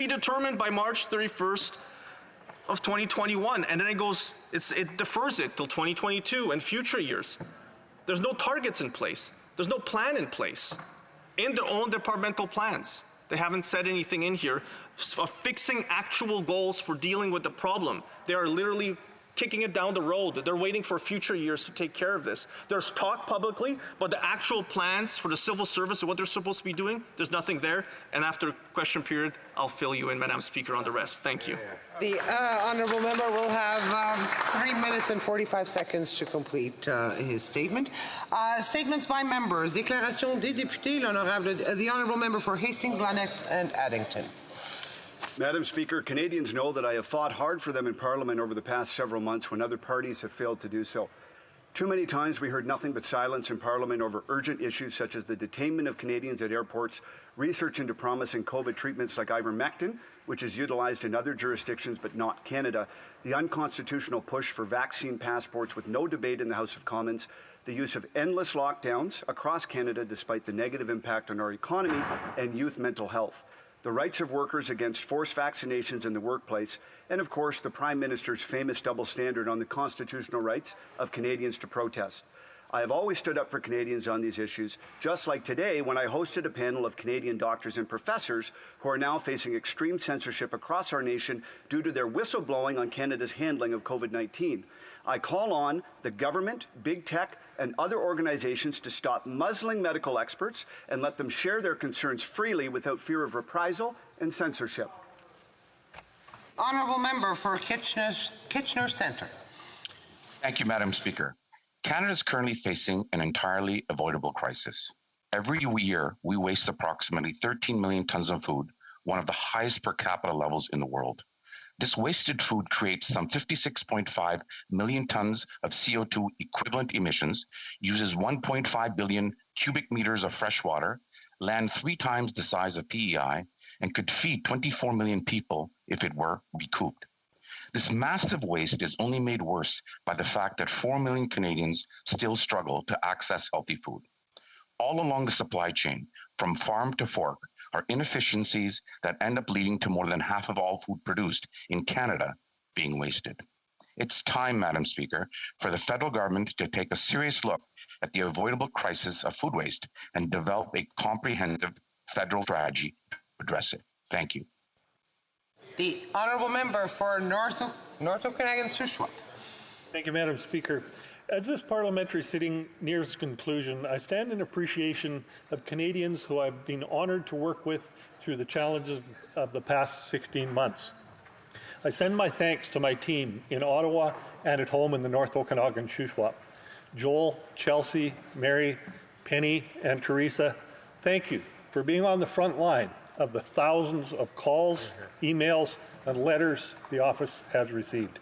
be determined by March 31st of 2021, and then it defers it till 2022 and future years. There's no targets in place. There's no plan in place in their own departmental plans. They haven't said anything in here of fixing actual goals for dealing with the problem. They are literally kicking it down the road. They're waiting for future years to take care of this. There's talk publicly, but the actual plans for the civil service and what they're supposed to be doing, there's nothing there. And after question period, I'll fill you in, Madam Speaker, on the rest. Thank you. The honourable member will have 3 minutes and 45 seconds to complete his statement. Statements by members. Déclaration des députés. The honourable member for Hastings, Lennox and Addington. Madam Speaker, Canadians know that I have fought hard for them in Parliament over the past several months when other parties have failed to do so. Too many times we heard nothing but silence in Parliament over urgent issues such as the detainment of Canadians at airports, research into promising COVID treatments like ivermectin, which is utilized in other jurisdictions but not Canada, the unconstitutional push for vaccine passports with no debate in the House of Commons, the use of endless lockdowns across Canada despite the negative impact on our economy and youth mental health, the rights of workers against forced vaccinations in the workplace, and of course the Prime Minister's famous double standard on the constitutional rights of Canadians to protest. I have always stood up for Canadians on these issues, just like today when I hosted a panel of Canadian doctors and professors who are now facing extreme censorship across our nation due to their whistleblowing on Canada's handling of COVID-19. I call on the government, big tech, and other organizations to stop muzzling medical experts and let them share their concerns freely without fear of reprisal and censorship. Honourable member for Kitchener Centre. Thank you, Madam Speaker. Canada is currently facing an entirely avoidable crisis. Every year, we waste approximately 13 million tons of food, one of the highest per capita levels in the world. This wasted food creates some 56.5 million tons of CO2 equivalent emissions, uses 1.5 billion cubic meters of fresh water, land 3 times the size of PEI, and could feed 24 million people if it were recouped. This massive waste is only made worse by the fact that 4 million Canadians still struggle to access healthy food. All along the supply chain, from farm to fork, are inefficiencies that end up leading to more than half of all food produced in Canada being wasted. It's time, Madam Speaker, for the federal government to take a serious look at the avoidable crisis of food waste and develop a comprehensive federal strategy to address it. Thank you. The honourable member for North Okanagan-Shuswap. Thank you, Madam Speaker. As this parliamentary sitting nears conclusion, I stand in appreciation of Canadians who I've been honoured to work with through the challenges of the past 16 months. I send my thanks to my team in Ottawa and at home in the North Okanagan-Shuswap. Joel, Chelsea, Mary, Penny, and Teresa, thank you for being on the front line of the thousands of calls, emails, and letters the office has received.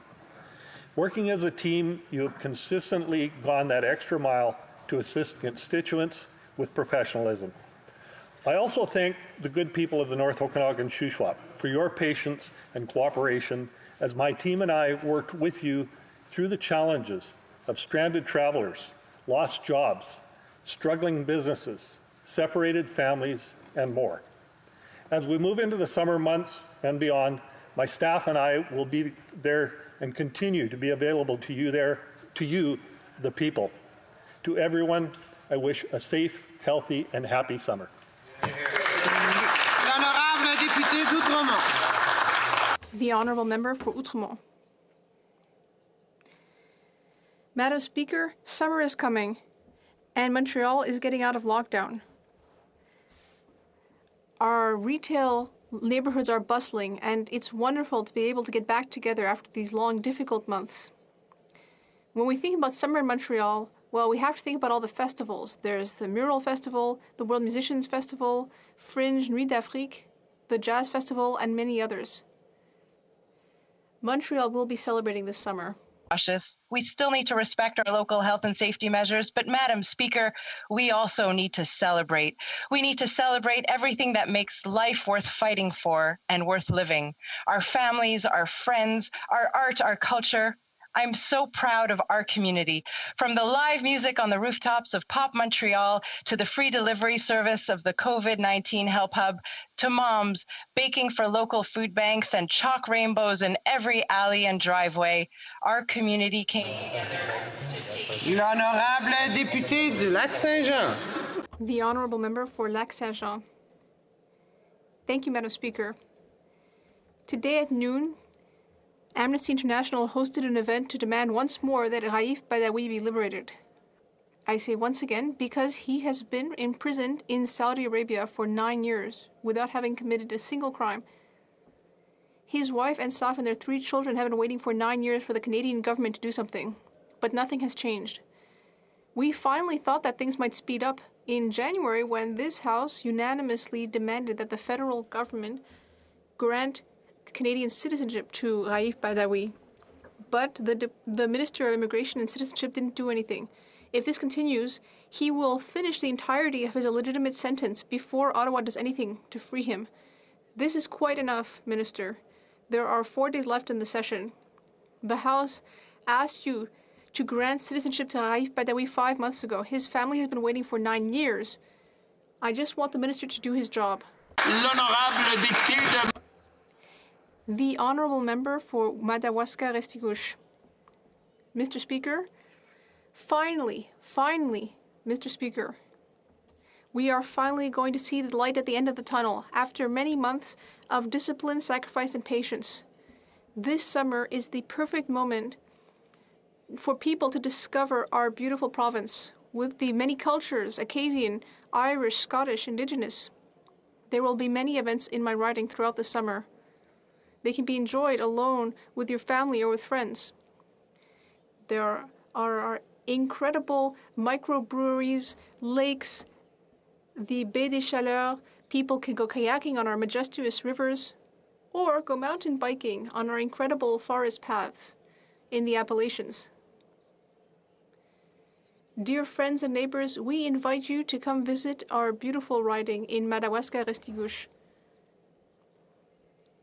Working as a team, you have consistently gone that extra mile to assist constituents with professionalism. I also thank the good people of the North Okanagan-Shuswap for your patience and cooperation as my team and I worked with you through the challenges of stranded travelers, lost jobs, struggling businesses, separated families, and more. As we move into the summer months and beyond, my staff and I will be there and continue to be available to you, the people. To everyone, I wish a safe, healthy, and happy summer. The Honourable Member for Outremont. Madam Speaker, summer is coming, and Montreal is getting out of lockdown. Our retail neighborhoods are bustling, and it's wonderful to be able to get back together after these long, difficult months. When we think about summer in Montreal, well, we have to think about all the festivals. There's the Mural Festival, the World Musicians Festival, Fringe, Nuit d'Afrique, the Jazz Festival, and many others. Montreal will be celebrating this summer. We still need to respect our local health and safety measures, but Madam Speaker, we also need to celebrate. We need to celebrate everything that makes life worth fighting for and worth living. Our families, our friends, our art, our culture. I'm so proud of our community. From the live music on the rooftops of Pop Montreal to the free delivery service of the COVID-19 Help Hub to moms baking for local food banks and chalk rainbows in every alley and driveway, our community came together to take L'honorable député du Lac-Saint-Jean. The Honourable Member for Lac-Saint-Jean. Thank you, Madam Speaker. Today at noon, Amnesty International hosted an event to demand once more that Raif Badawi be liberated. I say once again because he has been imprisoned in Saudi Arabia for 9 years without having committed a single crime. His wife and Saf and their 3 children have been waiting for 9 years for the Canadian government to do something, but nothing has changed. We finally thought that things might speed up in January when this House unanimously demanded that the federal government grant Canadian citizenship to Raif Badawi. But the Minister of Immigration and Citizenship didn't do anything. If this continues, he will finish the entirety of his illegitimate sentence before Ottawa does anything to free him. This is quite enough, Minister. There are 4 days left in the session. The House asked you to grant citizenship to Raif Badawi 5 months ago. His family has been waiting for 9 years. I just want the Minister to do his job. L'honorable député de... The Honourable Member for Madawaska-Restigouche. Mr. Speaker, finally, Mr. Speaker, we are finally going to see the light at the end of the tunnel after many months of discipline, sacrifice, and patience. This summer is the perfect moment for people to discover our beautiful province with the many cultures, Acadian, Irish, Scottish, Indigenous. There will be many events in my riding throughout the summer. They can be enjoyed alone with your family or with friends. There are incredible microbreweries, lakes, the Baie des Chaleurs. People can go kayaking on our majestuous rivers or go mountain biking on our incredible forest paths in the Appalachians. Dear friends and neighbors, we invite you to come visit our beautiful riding in Madawaska-Restigouche.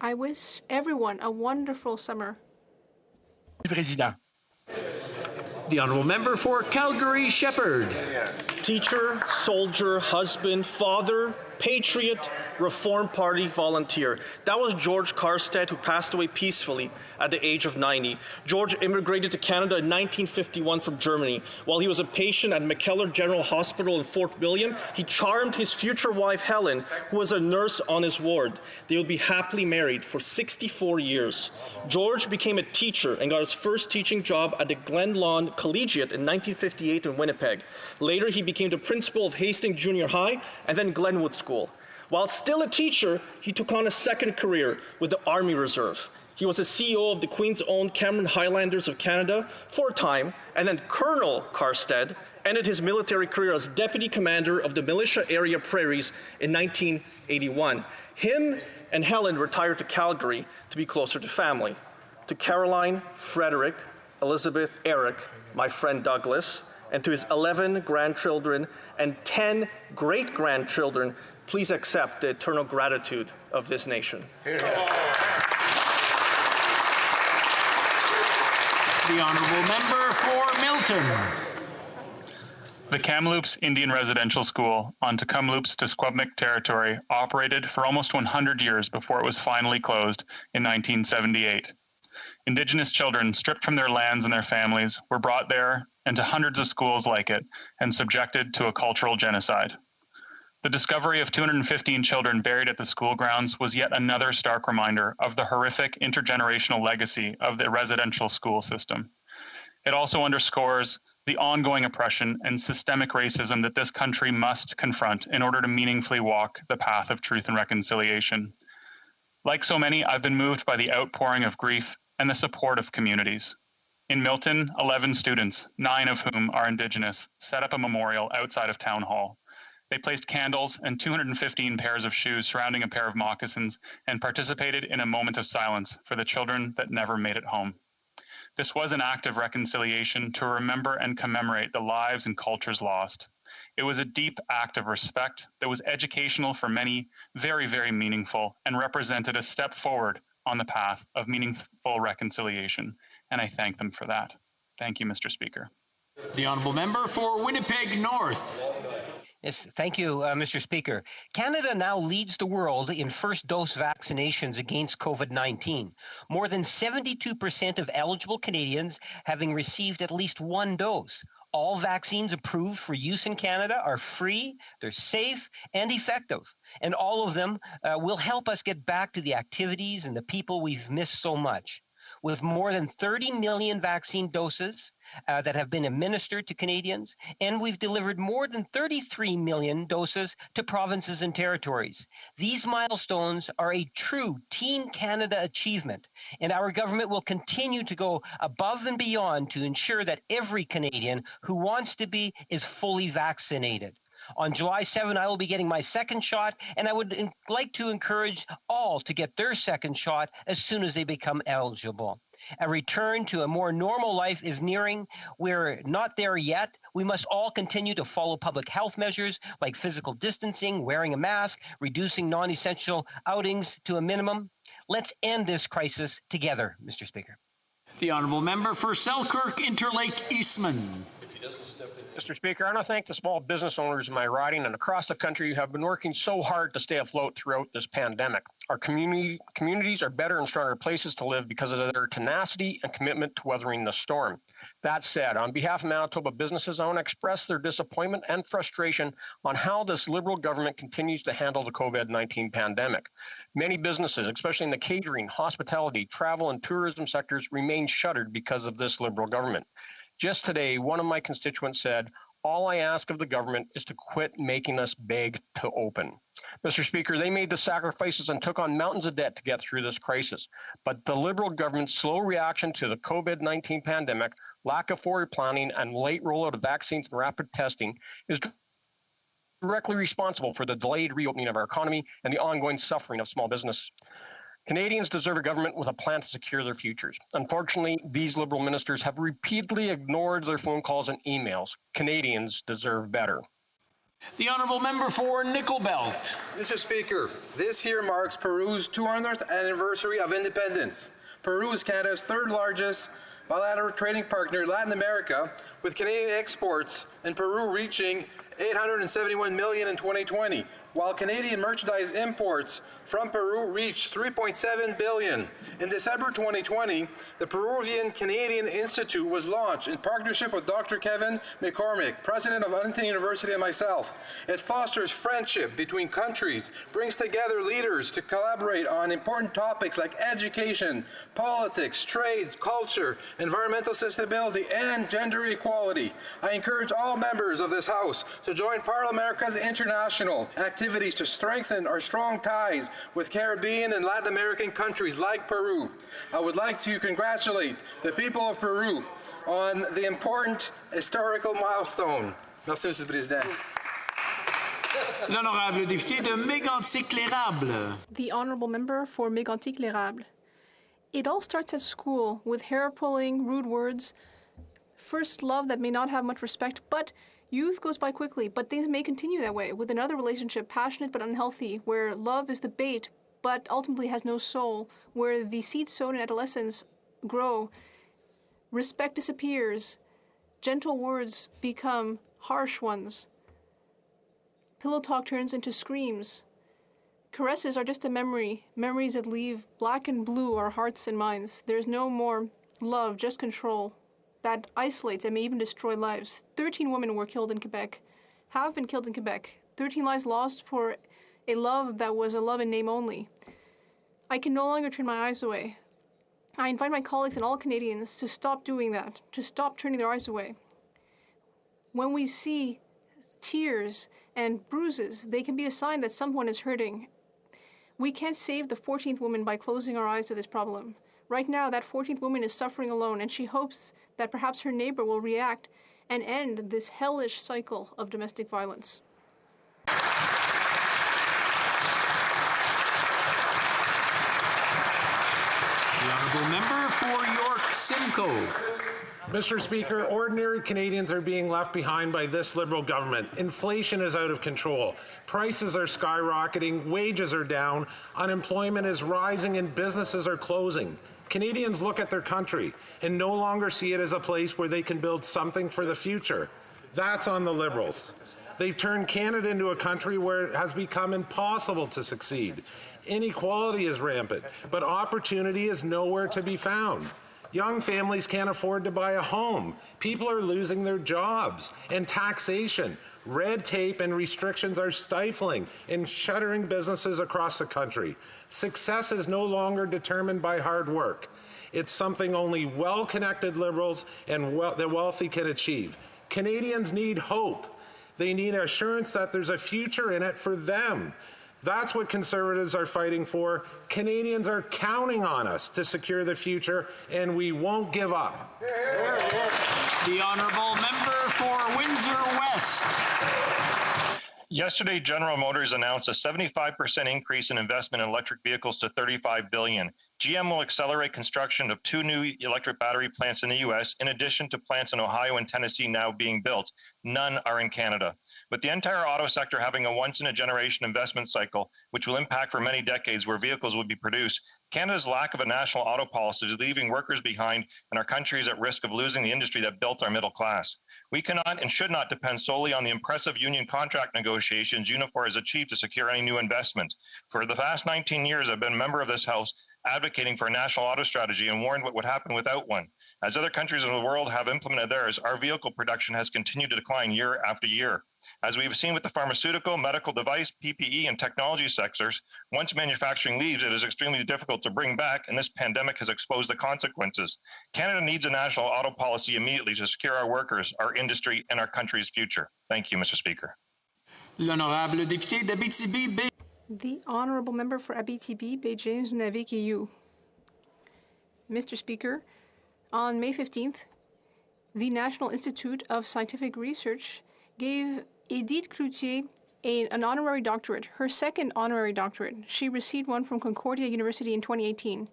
I wish everyone a wonderful summer. Président. The Honourable Member for Calgary-Shepherd. Teacher, soldier, husband, father, patriot, Reform Party volunteer. That was George Karstedt, who passed away peacefully at the age of 90. George immigrated to Canada in 1951 from Germany. While he was a patient at McKellar General Hospital in Fort William, he charmed his future wife, Helen, who was a nurse on his ward. They would be happily married for 64 years. George became a teacher and got his first teaching job at the Glen Lawn Collegiate in 1958 in Winnipeg. Later, he became the principal of Hastings Junior High and then Glenwood School. While still a teacher, he took on a second career with the Army Reserve. He was the CEO of the Queen's Own Cameron Highlanders of Canada for a time, and then Colonel Karstedt ended his military career as Deputy Commander of the Militia Area Prairies in 1981. Him and Helen retired to Calgary to be closer to family. To Caroline, Frederick, Elizabeth, Eric, my friend Douglas, and to his 11 grandchildren and 10 great-grandchildren, please accept the eternal gratitude of this nation. The Honourable Member for Milton. The Kamloops Indian Residential School on Tecumloops to Squamish territory operated for almost 100 years before it was finally closed in 1978. Indigenous children stripped from their lands and their families were brought there and to hundreds of schools like it and subjected to a cultural genocide. The discovery of 215 children buried at the school grounds was yet another stark reminder of the horrific intergenerational legacy of the residential school system. It also underscores the ongoing oppression and systemic racism that this country must confront in order to meaningfully walk the path of truth and reconciliation. Like so many, I've been moved by the outpouring of grief and the support of communities. In Milton, 11 students, 9 of whom are Indigenous, set up a memorial outside of Town Hall. They placed candles and 215 pairs of shoes surrounding a pair of moccasins and participated in a moment of silence for the children that never made it home. This was an act of reconciliation to remember and commemorate the lives and cultures lost. It was a deep act of respect that was educational for many, very, very meaningful, and represented a step forward on the path of meaningful reconciliation. and I thank them for that. Thank you, Mr. Speaker. The Honourable Member for Winnipeg North. Yes, thank you, Mr. Speaker. Canada now leads the world in first-dose vaccinations against COVID-19. More than 72% of eligible Canadians having received at least one dose. All vaccines approved for use in Canada are free, they're safe, and effective. And all of them will help us get back to the activities and the people we've missed so much. With more than 30 million vaccine doses that have been administered to Canadians, and we've delivered more than 33 million doses to provinces and territories. These milestones are a true Team Canada achievement, and our government will continue to go above and beyond to ensure that every Canadian who wants to be is fully vaccinated. On July 7, I will be getting my second shot, and I would like to encourage all to get their second shot as soon as they become eligible. A return to a more normal life is nearing. We're not there yet. We must all continue to follow public health measures like physical distancing, wearing a mask, reducing non-essential outings to a minimum. Let's end this crisis together, Mr. Speaker. The Honourable Member for Selkirk Interlake Eastman. Mr. Speaker, I want to thank the small business owners in my riding and across the country who have been working so hard to stay afloat throughout this pandemic. Our communities are better and stronger places to live because of their tenacity and commitment to weathering the storm. That said, on behalf of Manitoba businesses, I want to express their disappointment and frustration on how this Liberal government continues to handle the COVID-19 pandemic. Many businesses, especially in the catering, hospitality, travel, and tourism sectors, remain shuttered because of this Liberal government. Just today, one of my constituents said, "All I ask of the government is to quit making us beg to open." Mr. Speaker, they made the sacrifices and took on mountains of debt to get through this crisis. But the Liberal government's slow reaction to the COVID-19 pandemic, lack of forward planning, and late rollout of vaccines and rapid testing is directly responsible for the delayed reopening of our economy and the ongoing suffering of small business. Canadians deserve a government with a plan to secure their futures. Unfortunately, these Liberal ministers have repeatedly ignored their phone calls and emails. Canadians deserve better. The Honourable Member for Nickel Belt. Mr. Speaker, this year marks Peru's 200th anniversary of independence. Peru is Canada's third largest bilateral trading partner in Latin America, with Canadian exports in Peru reaching $871 million in 2020, while Canadian merchandise imports from Peru reached $3.7 billion. In December 2020, the Peruvian-Canadian Institute was launched in partnership with Dr. Kevin McCormick, president of Huntington University, and myself. It fosters friendship between countries, brings together leaders to collaborate on important topics like education, politics, trade, culture, environmental sustainability, and gender equality. I encourage all members of this House to join Parlamerica's international activities to strengthen our strong ties with Caribbean and Latin American countries like Peru. I would like to congratulate the people of Peru on the important historical milestone. Merci, Monsieur le Président. L'honorable député de Mégantic-l'Érable. The Honourable Member for Mégantic-l'Érable. It all starts at school with hair-pulling, rude words, first love that may not have much respect, but youth goes by quickly, but things may continue that way with another relationship, passionate but unhealthy, where love is the bait but ultimately has no soul, where the seeds sown in adolescence grow, respect disappears, gentle words become harsh ones, pillow talk turns into screams. Caresses are just a memory, memories that leave black and blue our hearts and minds. There's no more love, just control. That isolates and may even destroy lives. 13 women were killed in Quebec, have been killed in Quebec. 13 lives lost for a love that was a love in name only. I can no longer turn my eyes away. I invite my colleagues and all Canadians to stop doing that, to stop turning their eyes away. When we see tears and bruises, they can be a sign that someone is hurting. We can't save the 14th woman by closing our eyes to this problem. Right now, that 14th woman is suffering alone, and she hopes that perhaps her neighbor will react and end this hellish cycle of domestic violence. The Honourable Member for York Simcoe. Mr. Speaker, ordinary Canadians are being left behind by this Liberal government. Inflation is out of control. Prices are skyrocketing, wages are down, unemployment is rising, and businesses are closing. Canadians look at their country and no longer see it as a place where they can build something for the future. That's on the Liberals. They've turned Canada into a country where it has become impossible to succeed. Inequality is rampant, but opportunity is nowhere to be found. Young families can't afford to buy a home. People are losing their jobs. And taxation, red tape, and restrictions are stifling and shuttering businesses across the country. Success is no longer determined by hard work. It's something only well-connected Liberals and the wealthy can achieve. Canadians need hope. They need assurance that there's a future in it for them. That's what Conservatives are fighting for. Canadians are counting on us to secure the future, and we won't give up. The honourable member for Windsor West. Yesterday, General Motors announced a 75% increase in investment in electric vehicles to $35 billion. GM will accelerate construction of 2 new electric battery plants in the U.S., in addition to plants in Ohio and Tennessee now being built. None are in Canada. With the entire auto sector having a once-in-a-generation investment cycle, which will impact for many decades where vehicles will be produced, Canada's lack of a national auto policy is leaving workers behind, and our country is at risk of losing the industry that built our middle class. We cannot and should not depend solely on the impressive union contract negotiations Unifor has achieved to secure any new investment. For the past 19 years, I've been a member of this House advocating for a national auto strategy and warned what would happen without one. As other countries in the world have implemented theirs, our vehicle production has continued to decline year after year. As we've seen with the pharmaceutical, medical device, PPE, and technology sectors, once manufacturing leaves, it is extremely difficult to bring back, and this pandemic has exposed the consequences. Canada needs a national auto policy immediately to secure our workers, our industry, and our country's future. Thank you, Mr. Speaker. L'honorable député d'Abitibi. The honourable member for Abitibi, Bay James Navik-EU. Mr. Speaker, on May 15th, the National Institute of Scientific Research gave Edith Cloutier an honorary doctorate, her second honorary doctorate. She received one from Concordia University in 2018.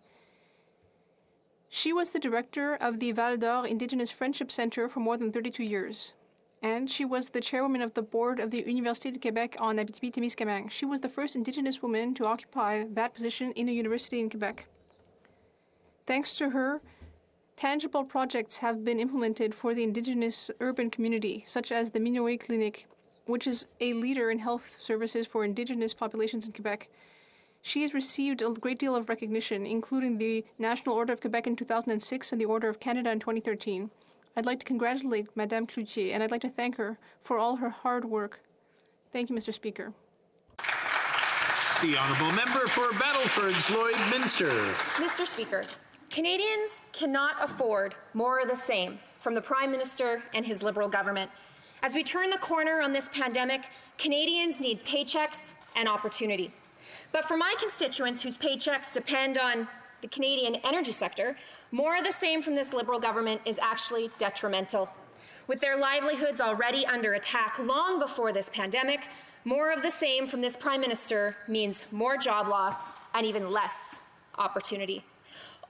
She was the director of the Val d'Or Indigenous Friendship Center for more than 32 years. And she was the chairwoman of the board of the Université de Québec en Abitibi-Témiscamingue. She was the first Indigenous woman to occupy that position in a university in Quebec. Thanks to her, tangible projects have been implemented for the Indigenous urban community, such as the Minoé Clinic, which is a leader in health services for Indigenous populations in Quebec. She has received a great deal of recognition, including the National Order of Quebec in 2006 and the Order of Canada in 2013. I'd like to congratulate Madame Cloutier, and I'd like to thank her for all her hard work. Thank you, Mr. Speaker. The honourable member for Battleford's Lloydminster. Mr. Speaker, Canadians cannot afford more of the same from the Prime Minister and his Liberal government. As we turn the corner on this pandemic, Canadians need paychecks and opportunity. But for my constituents whose paychecks depend on the Canadian energy sector, more of the same from this Liberal government is actually detrimental. With their livelihoods already under attack long before this pandemic, more of the same from this Prime Minister means more job loss and even less opportunity.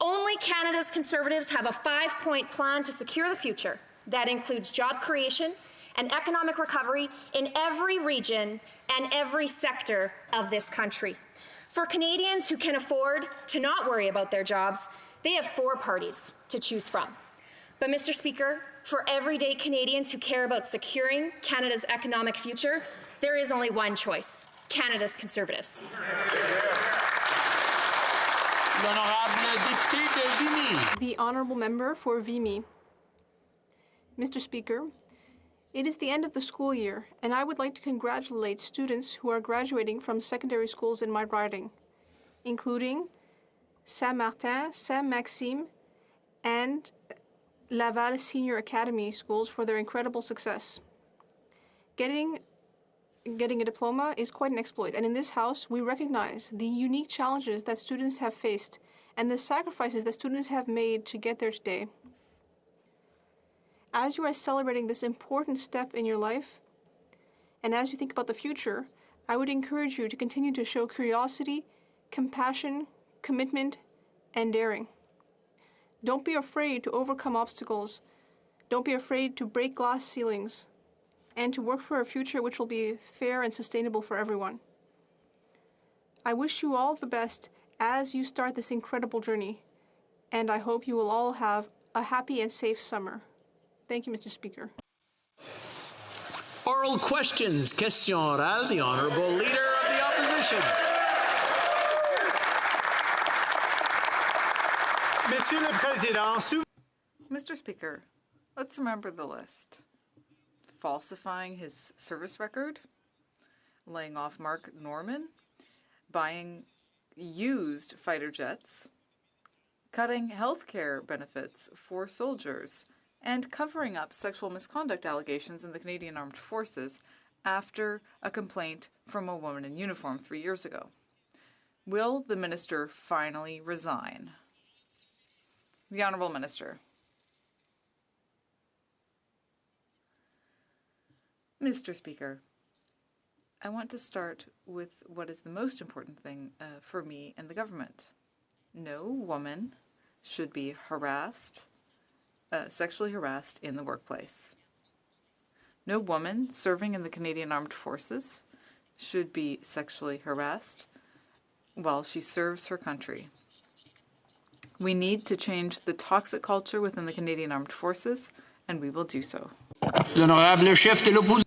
Only Canada's Conservatives have a 5-point plan to secure the future that includes job creation and economic recovery in every region and every sector of this country. For Canadians who can afford to not worry about their jobs, they have 4 parties to choose from. But, Mr. Speaker, for everyday Canadians who care about securing Canada's economic future, there is only one choice: Canada's Conservatives. The honourable member for Vimy. Mr. Speaker, it is the end of the school year, and I would like to congratulate students who are graduating from secondary schools in my riding, including Saint-Martin, Saint-Maxime, and Laval Senior Academy schools for their incredible success. Getting a diploma is quite an exploit, and in this House, we recognize the unique challenges that students have faced and the sacrifices that students have made to get there today. As you are celebrating this important step in your life, and as you think about the future, I would encourage you to continue to show curiosity, compassion, commitment, and daring. Don't be afraid to overcome obstacles. Don't be afraid to break glass ceilings, and to work for a future which will be fair and sustainable for everyone. I wish you all the best as you start this incredible journey, and I hope you will all have a happy and safe summer. Thank you, Mr. Speaker. Oral questions. Question orale. The Honourable Leader of the Opposition. Monsieur le Président, Mr. Speaker, let's remember the list. Falsifying his service record, laying off Mark Norman, buying used fighter jets, cutting health care benefits for soldiers, and covering up sexual misconduct allegations in the Canadian Armed Forces after a complaint from a woman in uniform 3 years ago. Will the minister finally resign? The Honourable Minister. Mr. Speaker, I want to start with what is the most important thing for me and the government. No woman should be harassed, sexually harassed in the workplace. No woman serving in the Canadian Armed Forces should be sexually harassed while she serves her country. We need to change the toxic culture within the Canadian Armed Forces, and we will do so. The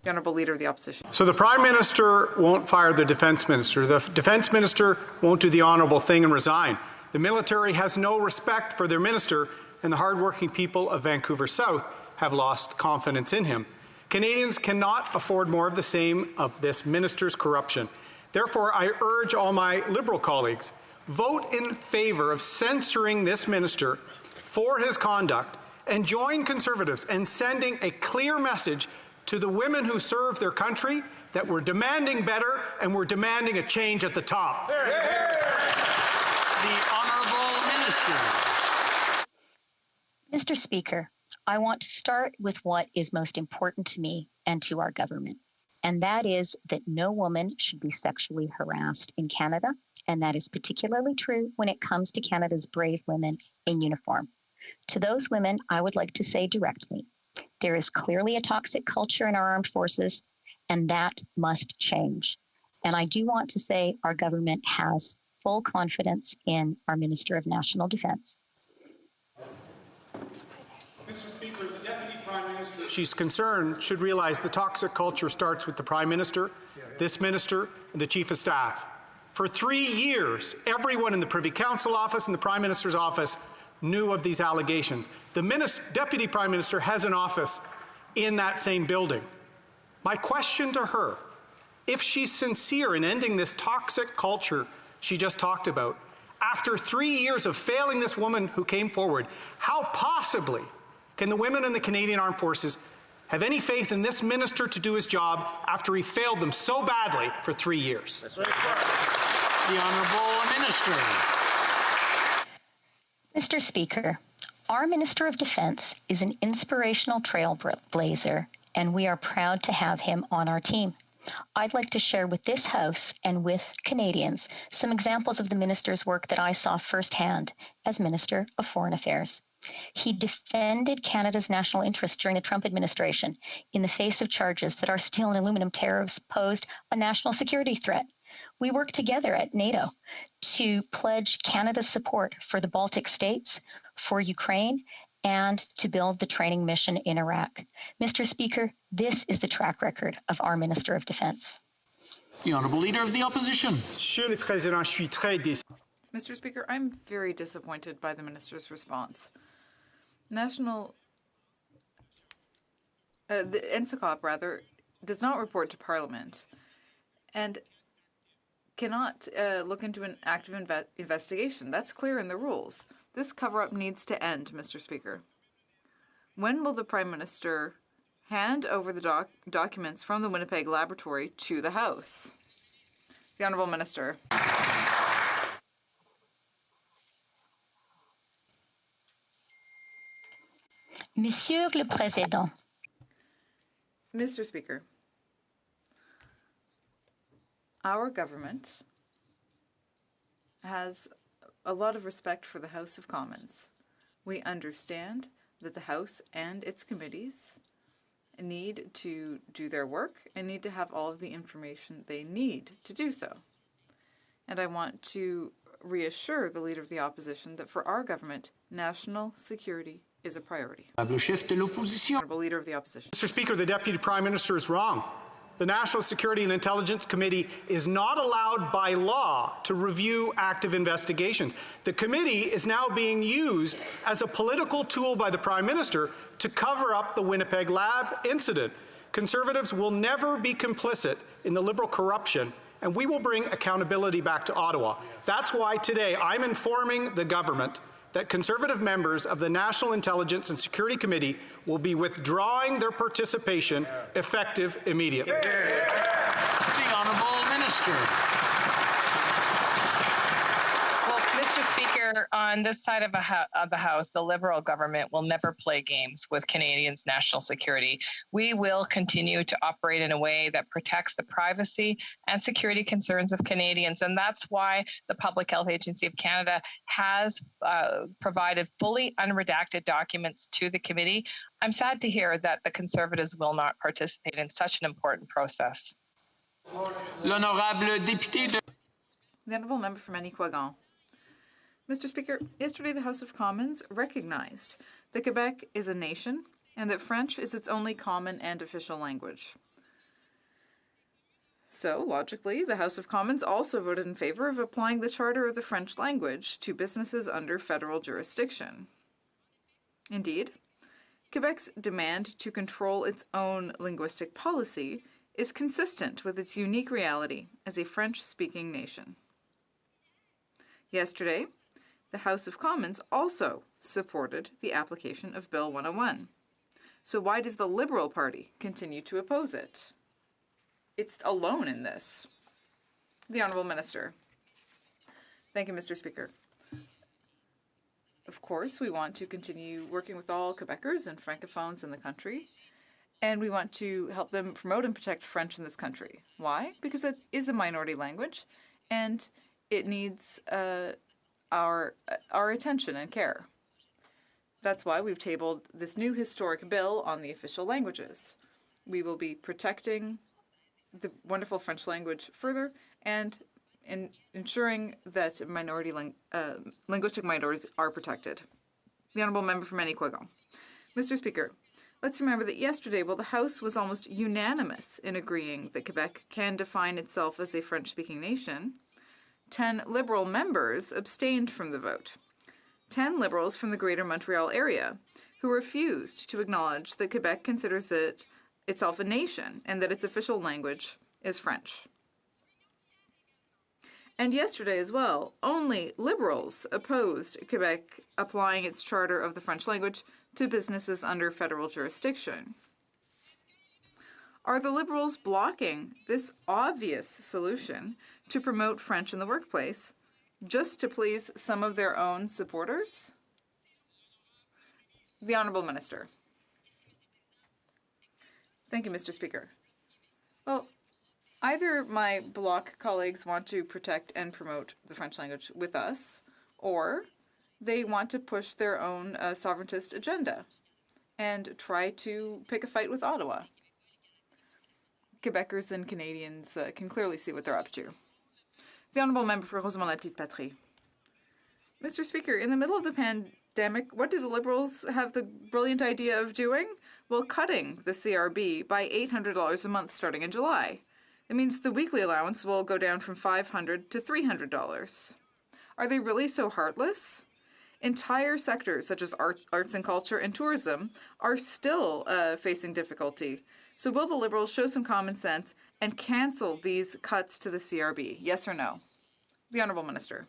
Honourable Leader of the Opposition. So the Prime Minister won't fire the Defence Minister. The Defence Minister won't do the honourable thing and resign. The military has no respect for their minister, and the hardworking people of Vancouver South have lost confidence in him. Canadians cannot afford more of the same of this minister's corruption. Therefore, I urge all my Liberal colleagues, vote in favour of censoring this minister for his conduct and join Conservatives in sending a clear message to the women who serve their country that we're demanding better and we're demanding a change at the top. The Honourable Minister. Mr. Speaker, I want to start with what is most important to me and to our government, and that is that no woman should be sexually harassed in Canada, and that is particularly true when it comes to Canada's brave women in uniform. To those women, I would like to say directly, there is clearly a toxic culture in our armed forces, and that must change. And I do want to say our government has full confidence in our Minister of National Defence. Mr. Speaker, the Deputy Prime Minister, if she's concerned, should realize the toxic culture starts with the Prime Minister, this Minister, and the Chief of Staff. For 3 years, everyone in the Privy Council office and the Prime Minister's office knew of these allegations. The Deputy Prime Minister has an office in that same building. My question to her, if she's sincere in ending this toxic culture she just talked about, after 3 years of failing this woman who came forward, how possibly can the women in the Canadian Armed Forces have any faith in this minister to do his job after he failed them so badly for 3 years? The Honourable Minister. Mr. Speaker, our Minister of Defence is an inspirational trailblazer, and we are proud to have him on our team. I'd like to share with this House and with Canadians some examples of the minister's work that I saw firsthand as Minister of Foreign Affairs. He defended Canada's national interest during the Trump administration in the face of charges that our steel and aluminum tariffs posed a national security threat. We worked together at NATO to pledge Canada's support for the Baltic states, for Ukraine, and to build the training mission in Iraq. Mr. Speaker, this is the track record of our Minister of Defence. The Honourable Leader of the Opposition. Monsieur le Président, je suis très déçu. Mr. Speaker, I'm very disappointed by the minister's response. The NSICOP, rather, does not report to Parliament and cannot look into an active investigation. That's clear in the rules. This cover-up needs to end, Mr. Speaker. When will the Prime Minister hand over the documents from the Winnipeg Laboratory to the House? The Honourable Minister. Monsieur le Président. Mr. Speaker, our government has a lot of respect for the House of Commons. We understand that the House and its committees need to do their work and need to have all of the information they need to do so. And I want to reassure the Leader of the Opposition that for our government, national security is a priority. Honourable Leader of the Opposition. Mr. Speaker, the Deputy Prime Minister is wrong. The National Security and Intelligence Committee is not allowed by law to review active investigations. The committee is now being used as a political tool by the Prime Minister to cover up the Winnipeg Lab incident. Conservatives will never be complicit in the Liberal corruption, and we will bring accountability back to Ottawa. That's why today I'm informing the government that Conservative members of the National Intelligence and Security Committee will be withdrawing their participation effective immediately. The Honourable Minister. Well, Mr. Speaker, on this side of the House, the Liberal government will never play games with Canadians' national security. We will continue to operate in a way that protects the privacy and security concerns of Canadians, and that's why the Public Health Agency of Canada has provided fully unredacted documents to the committee. I'm sad to hear that the Conservatives will not participate in such an important process. L'honorable député de... The Honourable Member for Manicouagan. Mr. Speaker, yesterday the House of Commons recognized that Quebec is a nation and that French is its only common and official language. So, logically, the House of Commons also voted in favour of applying the Charter of the French language to businesses under federal jurisdiction. Indeed, Quebec's demand to control its own linguistic policy is consistent with its unique reality as a French-speaking nation. Yesterday, the House of Commons also supported the application of Bill 101. So why does the Liberal Party continue to oppose it? It's alone in this. The Honourable Minister. Thank you, Mr. Speaker. Of course, we want to continue working with all Quebecers and Francophones in the country, and we want to help them promote and protect French in this country. Why? Because it is a minority language, and it needs our attention and care. That's why we've tabled this new historic bill on the official languages. We will be protecting the wonderful French language further and ensuring that linguistic minorities are protected. The Honourable Member for Manicouagan. Mr. Speaker, let's remember that yesterday, while the House was almost unanimous in agreeing that Quebec can define itself as a French-speaking nation, 10 Liberal members abstained from the vote. 10 Liberals from the Greater Montreal area, who refused to acknowledge that Quebec considers itself a nation and that its official language is French. And yesterday as well, only Liberals opposed Quebec applying its Charter of the French language to businesses under federal jurisdiction. Are the Liberals blocking this obvious solution to promote French in the workplace just to please some of their own supporters? The Honourable Minister. Thank you, Mr. Speaker. Well, either my Bloc colleagues want to protect and promote the French language with us, or they want to push their own sovereigntist agenda and try to pick a fight with Ottawa. Quebecers and Canadians can clearly see what they're up to. The Honourable Member for Rosemont-la-Petite-Patrie. Mr. Speaker, in the middle of the pandemic, what do the Liberals have the brilliant idea of doing? Well, cutting the CRB by $800 a month starting in July. It means the weekly allowance will go down from $500 to $300. Are they really so heartless? Entire sectors such as arts and culture and tourism are still facing difficulty. So will the Liberals show some common sense and cancel these cuts to the CRB? Yes or no? The Honourable Minister.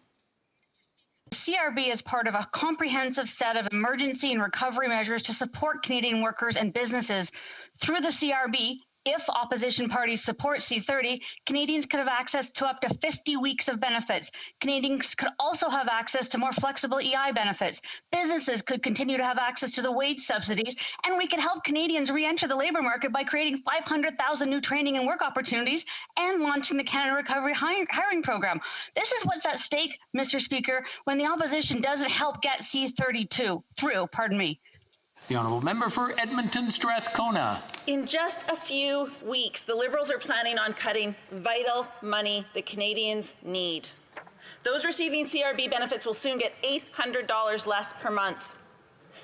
The CRB is part of a comprehensive set of emergency and recovery measures to support Canadian workers and businesses. Through the CRB, if opposition parties support C30, Canadians could have access to up to 50 weeks of benefits. Canadians could also have access to more flexible EI benefits. Businesses could continue to have access to the wage subsidies, and we could help Canadians re-enter the labour market by creating 500,000 new training and work opportunities and launching the Canada Recovery Hiring Program. This is what's at stake, Mr. Speaker, when the opposition doesn't help get C32 through. The Honourable Member for Edmonton Strathcona. In just a few weeks, the Liberals are planning on cutting vital money that Canadians need. Those receiving CRB benefits will soon get $800 less per month.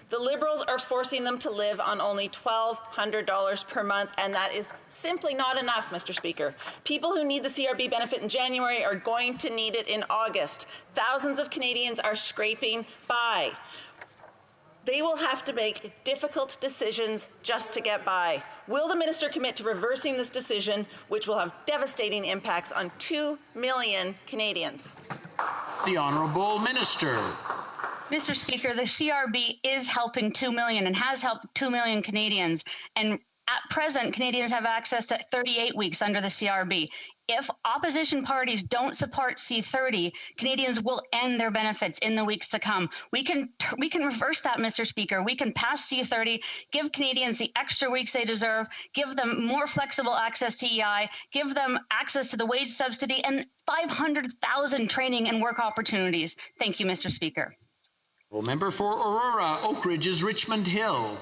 The Liberals are forcing them to live on only $1,200 per month, and that is simply not enough, Mr. Speaker. People who need the CRB benefit in January are going to need it in August. Thousands of Canadians are scraping by. They will have to make difficult decisions just to get by. Will the minister commit to reversing this decision, which will have devastating impacts on 2 million Canadians? The Honourable Minister. Mr. Speaker, the CRB is helping 2 million and has helped 2 million Canadians. And at present, Canadians have access to 38 weeks under the CRB. If opposition parties don't support C30, Canadians will end their benefits in the weeks to come. We can reverse that, Mr. Speaker. We can pass C30, give Canadians the extra weeks they deserve, give them more flexible access to EI, give them access to the wage subsidy, and 500,000 training and work opportunities. Thank you, Mr. Speaker. Member for Aurora, Oak Ridges, Richmond Hill.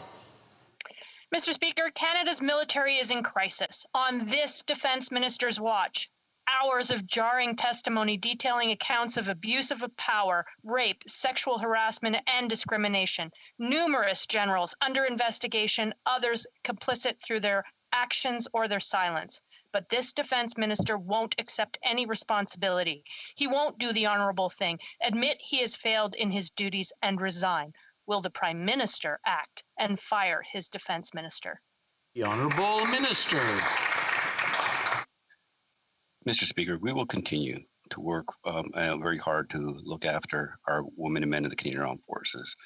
Mr. Speaker, Canada's military is in crisis. On this defense minister's watch, hours of jarring testimony detailing accounts of abuse of power, rape, sexual harassment, and discrimination. Numerous generals under investigation, others complicit through their actions or their silence. But this defense minister won't accept any responsibility. He won't do the honorable thing, admit he has failed in his duties, and resign. Will the Prime Minister act and fire his defense minister? The Honourable Minister. Mr. Speaker, we will continue to work very hard to look after our women and men in the Canadian Armed Forces.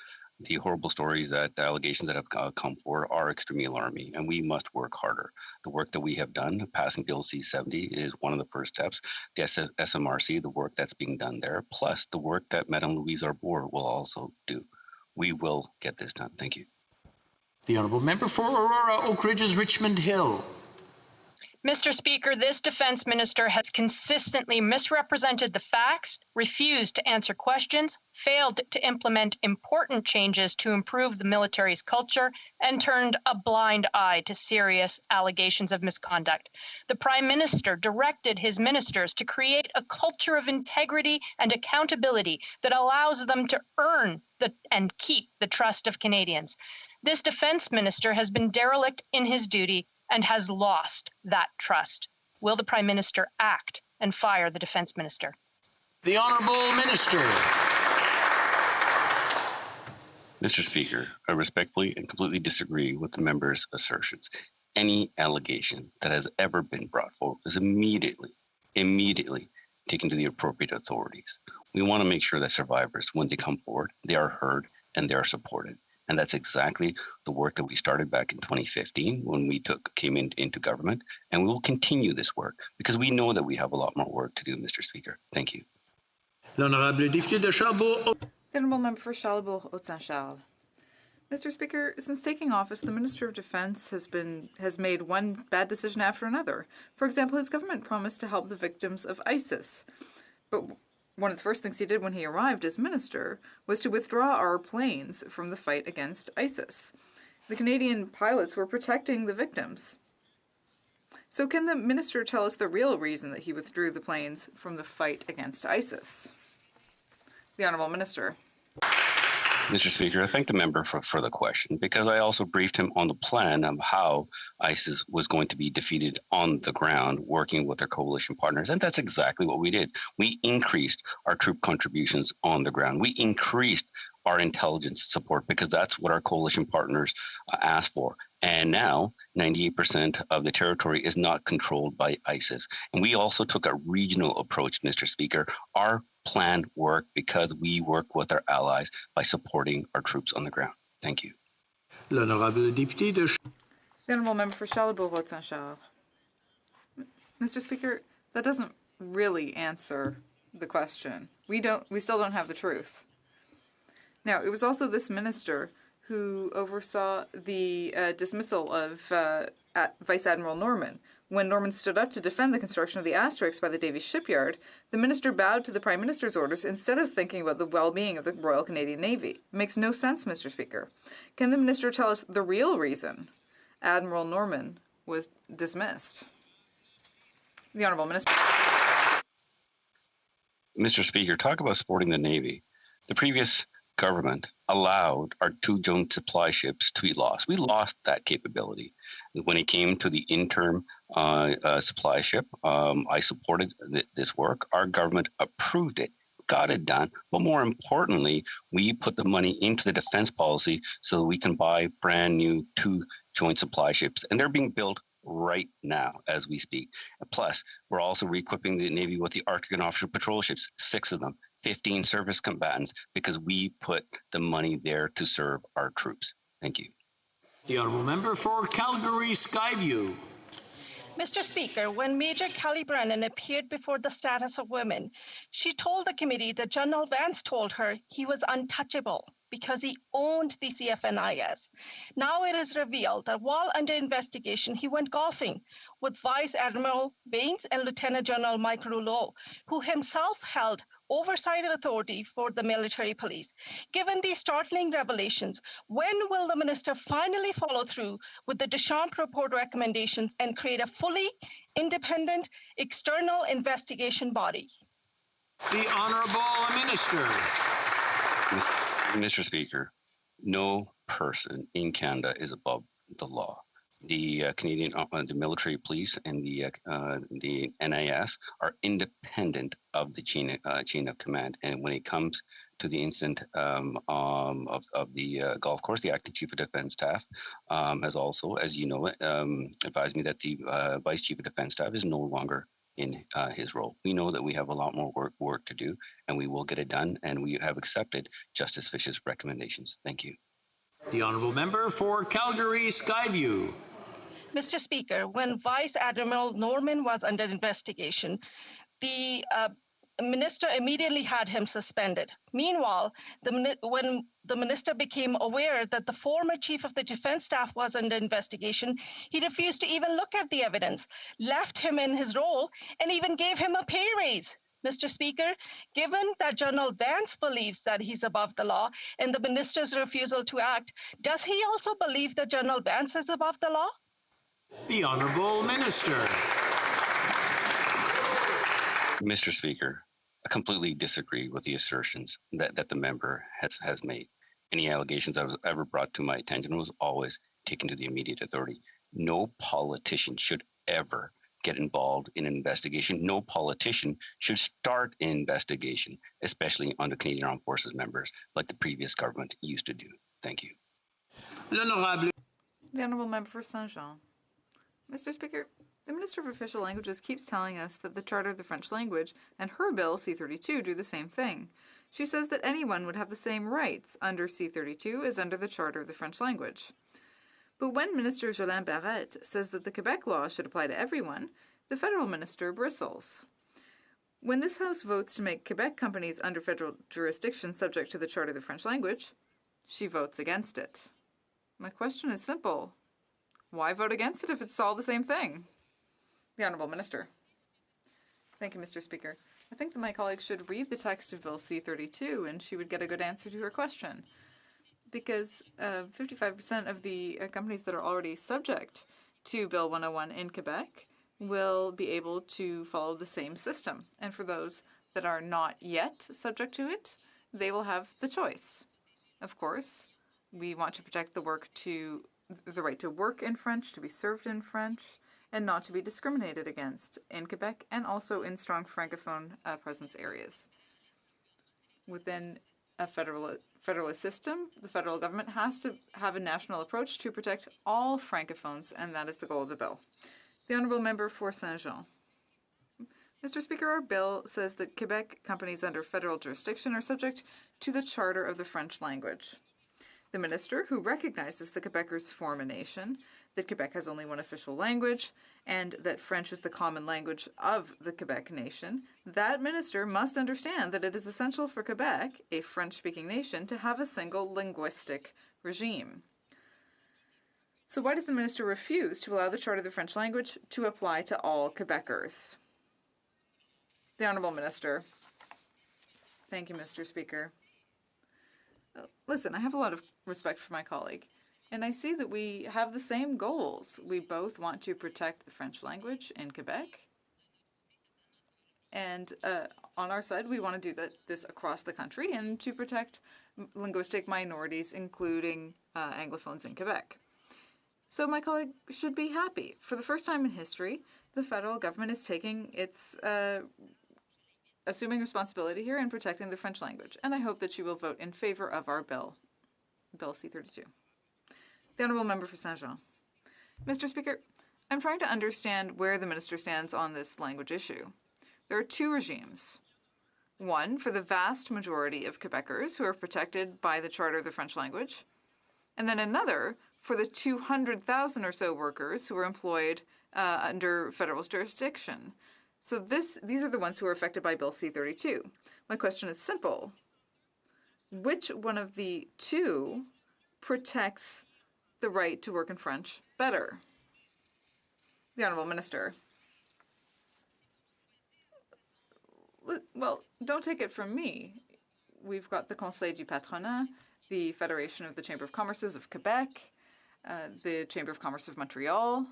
The horrible stories, the allegations that have come forward are extremely alarming, and we must work harder. The work that we have done, passing Bill C-70, is one of the first steps. The SMRC, the work that's being done there, plus the work that Madame Louise Arbour will also do. We will get this done. Thank you. The Honourable Member for Aurora, Oak Ridges, Richmond Hill. Mr. Speaker, this defense minister has consistently misrepresented the facts, refused to answer questions, failed to implement important changes to improve the military's culture, and turned a blind eye to serious allegations of misconduct. The Prime Minister directed his ministers to create a culture of integrity and accountability that allows them to earn and keep the trust of Canadians. This defense minister has been derelict in his duty and has lost that trust. Will the Prime Minister act and fire the Defence Minister? The Honourable Minister. Mr. Speaker, I respectfully and completely disagree with the member's assertions. Any allegation that has ever been brought forward is immediately taken to the appropriate authorities. We want to make sure that survivors, when they come forward, they are heard and they are supported. And that's exactly the work that we started back in 2015 when we came into government. And we will continue this work because we know that we have a lot more work to do, Mr. Speaker. Thank you. L'honorable député de Charlebourg. The honourable member for Charlebourg-Haute-Saint-Charles. Mr. Speaker, since taking office, the Minister of Defence has made one bad decision after another. For example, his government promised to help the victims of ISIS. But one of the first things he did when he arrived as minister was to withdraw our planes from the fight against ISIS. The Canadian pilots were protecting the victims. So can the minister tell us the real reason that he withdrew the planes from the fight against ISIS? The Honourable Minister. Mr. Speaker, I thank the member for the question because I also briefed him on the plan of how ISIS was going to be defeated on the ground, working with their coalition partners. And that's exactly what we did. We increased our troop contributions on the ground. We increased our intelligence support because that's what our coalition partners asked for. And now 98% of the territory is not controlled by ISIS. And we also took a regional approach, Mr. Speaker. Our plan worked because we work with our allies by supporting our troops on the ground. Thank you. L'honorable député de... The honourable member for Charlebourg-Haute-Saint-Charles. Mr. Speaker, that doesn't really answer the question. We still don't have the truth. Now, it was also this minister who oversaw the dismissal of Vice Admiral Norman. When Norman stood up to defend the construction of the Asterix by the Davie shipyard, the minister bowed to the Prime Minister's orders instead of thinking about the well-being of the Royal Canadian Navy. It makes no sense, Mr. Speaker. Can the minister tell us the real reason Admiral Norman was dismissed? The Honourable Minister. Mr. Speaker, talk about supporting the Navy. The previous government allowed our 2 joint supply ships to be lost. We lost that capability. When it came to the interim supply ship, I supported this work. Our government approved it, got it done. But more importantly, we put the money into the defense policy so that we can buy brand new 2 joint supply ships. And they're being built right now as we speak. Plus, we're also re-equipping the Navy with the Arctic and offshore patrol ships, 6 of them, 15 service combatants, because we put the money there to serve our troops. Thank you. The honourable member for Calgary Skyview. Mr. Speaker, when Major Kelly Brennan appeared before the Status of Women, she told the committee that General Vance told her he was untouchable because he owned the CFNIS. Now it is revealed that while under investigation, he went golfing with Vice Admiral Baines and Lieutenant General Mike Rouleau, who himself held oversight authority for the military police. Given these startling revelations, when will the minister finally follow through with the Deschamps report recommendations and create a fully independent external investigation body? The Honourable Minister. Mr. Speaker, no person in Canada is above the law. The Canadian the military police and the NIS are independent of the chain of command. And when it comes to the incident of the golf course, the acting chief of defense staff has also, as you know, advised me that the vice chief of defense staff is no longer in his role. We know that we have a lot more work to do, and we will get it done, and we have accepted Justice Fish's recommendations. Thank you. The honourable member for Calgary Skyview. Mr. Speaker, when Vice Admiral Norman was under investigation, the minister immediately had him suspended. Meanwhile, when the minister became aware that the former chief of the defense staff was under investigation, he refused to even look at the evidence, left him in his role, and even gave him a pay raise. Mr. Speaker, given that General Vance believes that he's above the law and the minister's refusal to act, does he also believe that General Vance is above the law? The Honourable Minister. Mr. Speaker, I completely disagree with the assertions that the member has made. Any allegations that was ever brought to my attention was always taken to the immediate authority. No politician should ever get involved in an investigation. No politician should start an investigation, especially under Canadian Armed Forces members, like the previous government used to do. Thank you. The Honourable Member for Saint-Jean. Mr. Speaker, the Minister of Official Languages keeps telling us that the Charter of the French Language and her bill, C-32, do the same thing. She says that anyone would have the same rights under C-32 as under the Charter of the French Language. But when Minister Jolin Barrette says that the Quebec law should apply to everyone, the federal minister bristles. When this House votes to make Quebec companies under federal jurisdiction subject to the Charter of the French Language, she votes against it. My question is simple. Why vote against it if it's all the same thing? The Honourable Minister. Thank you, Mr. Speaker. I think that my colleagues should read the text of Bill C-32 and she would get a good answer to her question. Because 55% of the companies that are already subject to Bill 101 in Quebec will be able to follow the same system. And for those that are not yet subject to it, they will have the choice. Of course, we want to protect the right to work in French, to be served in French, and not to be discriminated against in Quebec and also in strong Francophone presence areas. Within a federalist system, the federal government has to have a national approach to protect all Francophones, and that is the goal of the bill. The Honourable Member for Saint-Jean. Mr. Speaker, our bill says that Quebec companies under federal jurisdiction are subject to the Charter of the French Language. The minister, who recognizes the Quebecers form a nation, that Quebec has only one official language, and that French is the common language of the Quebec nation, that minister must understand that it is essential for Quebec, a French-speaking nation, to have a single linguistic regime. So why does the minister refuse to allow the Charter of the French Language to apply to all Quebecers? The Honourable Minister. Thank you, Mr. Speaker. Listen, I have a lot of respect for my colleague, and I see that we have the same goals. We both want to protect the French language in Quebec, and on our side, we want to do this across the country and to protect linguistic minorities, including Anglophones in Quebec. So my colleague should be happy. For the first time in history, the federal government is taking its assuming responsibility here and protecting the French language. And I hope that she will vote in favor of our bill, Bill C-32. The Honourable Member for Saint-Jean. Mr. Speaker, I'm trying to understand where the minister stands on this language issue. There are two regimes. One for the vast majority of Quebecers who are protected by the Charter of the French language, and then another for the 200,000 or so workers who are employed under federal jurisdiction. So these are the ones who are affected by Bill C-32. My question is simple. Which one of the two protects the right to work in French better? The Honourable Minister. Well, don't take it from me. We've got the Conseil du Patronat, the Federation of the Chamber of Commerces of Quebec, the Chamber of Commerce of Montreal,